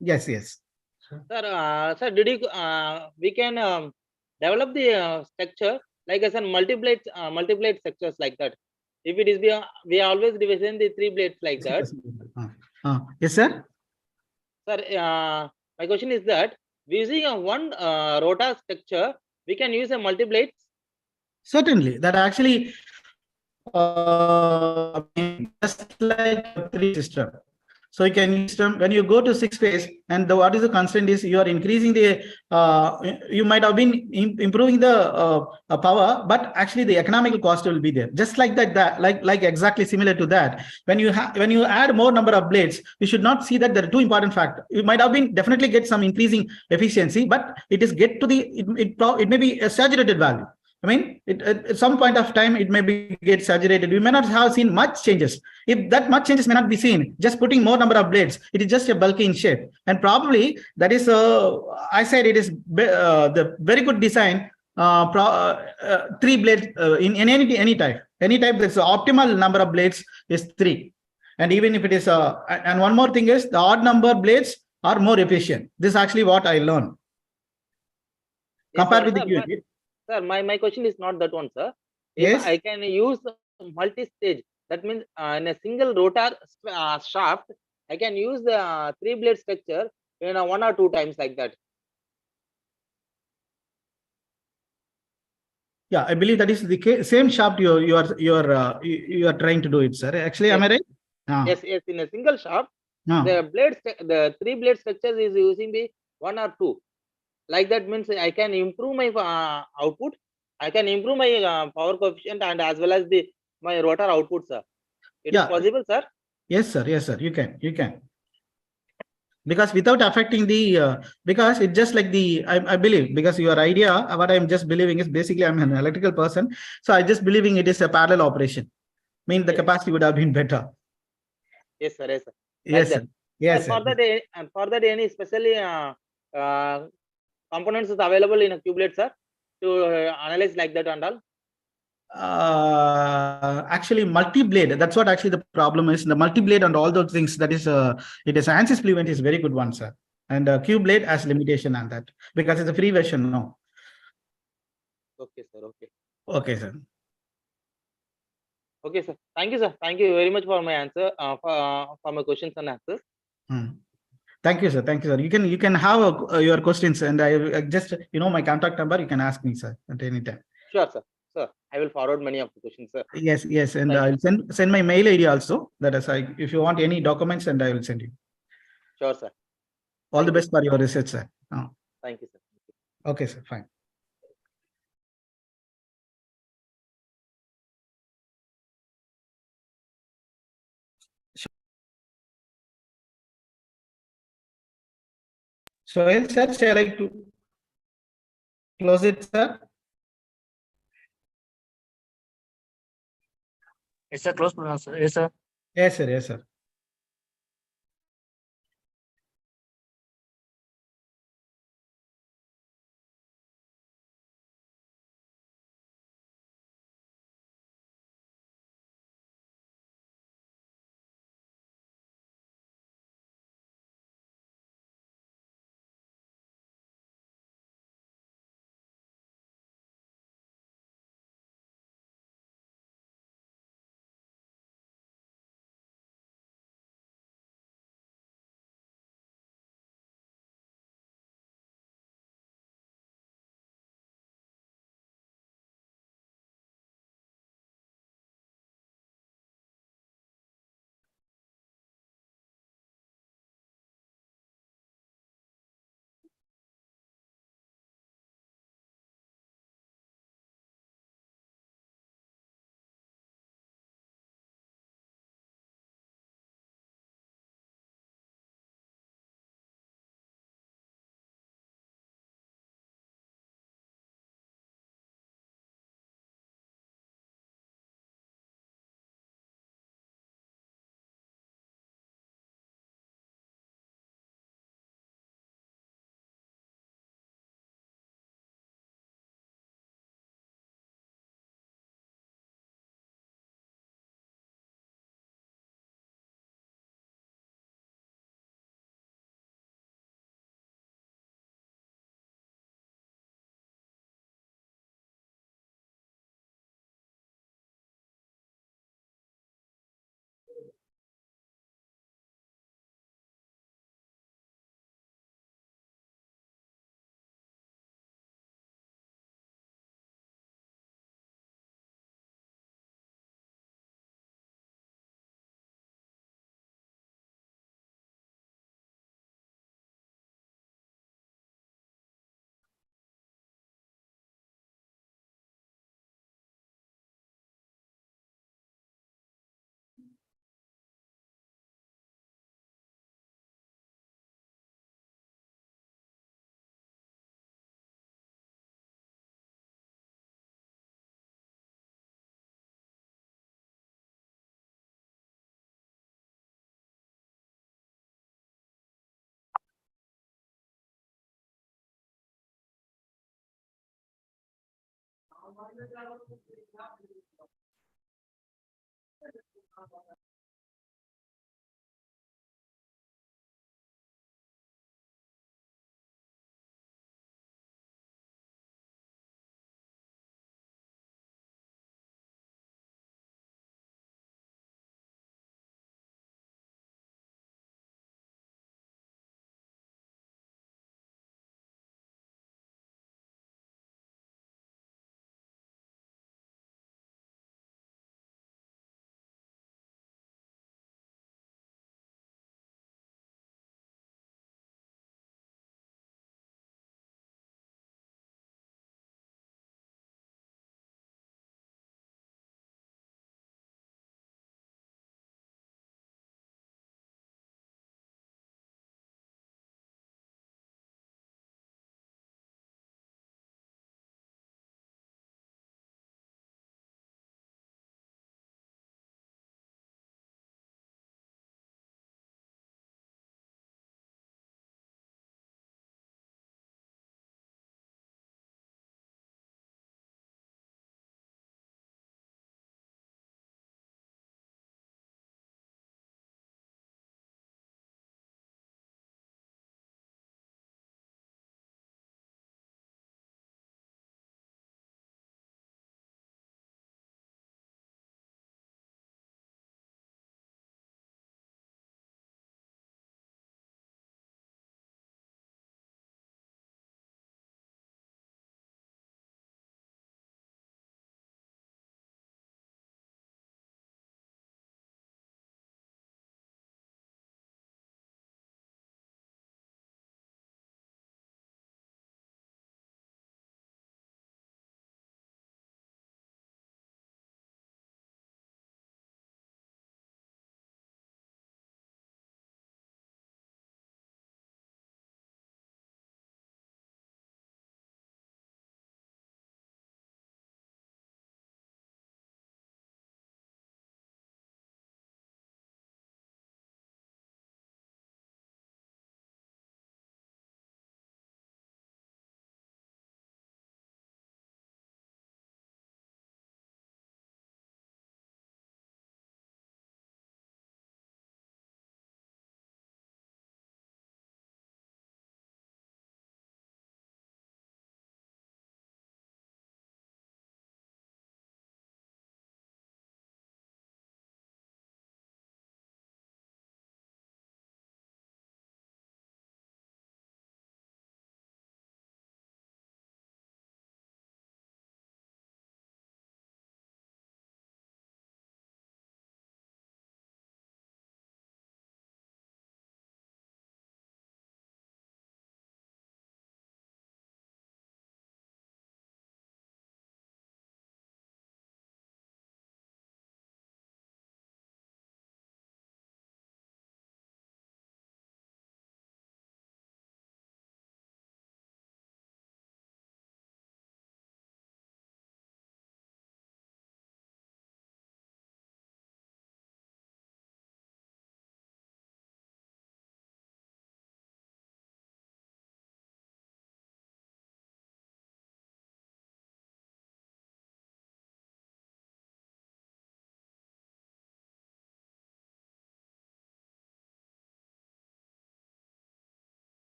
yes. Sir, did you we can develop the structure like as a multi-blade structures like that? If it is we always division the 3 blades like that. Yes, sir. Sir, my question is that using one rotor structure, we can use a multi-blades. Certainly, that actually just like a 3 system. So you can use them when you go to 6 phase, and what is the constraint is you are increasing the you might have been improving the power, but actually the economical cost will be there. Just like that like exactly similar to that. When you add more number of blades, you should not see that there are 2 important factors. You might have been definitely get some increasing efficiency, but it is get to the it may be a saturated value. I mean, at some point of time, it may be get saturated. We may not have seen much changes. If that much changes may not be seen, just putting more number of blades, it is just a bulky in shape. And probably that is, I said it is the very good design, 3 blades in any type. Any type, that's the optimal number of blades is 3. And even if it is, and one more thing is the odd number blades are more efficient. This is actually what I learned. Compared with the Sir, my question is not that one, sir. Yes. If I can use multi-stage, that means in a single rotor shaft, I can use the 3 blade structure in 1 or 2 times like that. Yeah, I believe that is the same shaft you are trying to do it, sir. Actually, yes. Am I right? Yes. In a single shaft, the 3 blade structures is using the 1 or 2. Like that means I can improve my output. I can improve my power coefficient and as well as my rotor output, sir. It is possible, sir? Yes, sir. You can. Because without affecting the, because it's just like I believe, because your idea, what I'm just believing is basically I'm an electrical person. So I just believing it is a parallel operation. The capacity would have been better. Yes, sir. Yes, sir. Yes, for that, any specially components is available in a Cubelet, sir, to analyze like that and all? Actually, multi-blade, that's what actually the problem is. The multi-blade and all those things, that is it is ANSYS Fluent is very good one, sir. And Cubelet has limitation on that because it's a free version. No. Okay, sir. Okay. Okay, sir. Okay, sir. Thank you, sir. Thank you very much for my answer, for my questions and answers. Thank you, sir. Thank you, sir. You can have your questions, and I just my contact number. You can ask me, sir, at any time. Sure, sir. Sir, I will forward many of the questions, sir. Yes, and I'll send my mail ID also. That is, if you want any documents, and I will send you. Sure, sir. All the best for your research, sir. Thank you, sir. Okay, sir. Fine. So, sir, shall I close it, sir? Yes, sir. Close, sir. Yes, sir. Yes, sir. Yes, sir.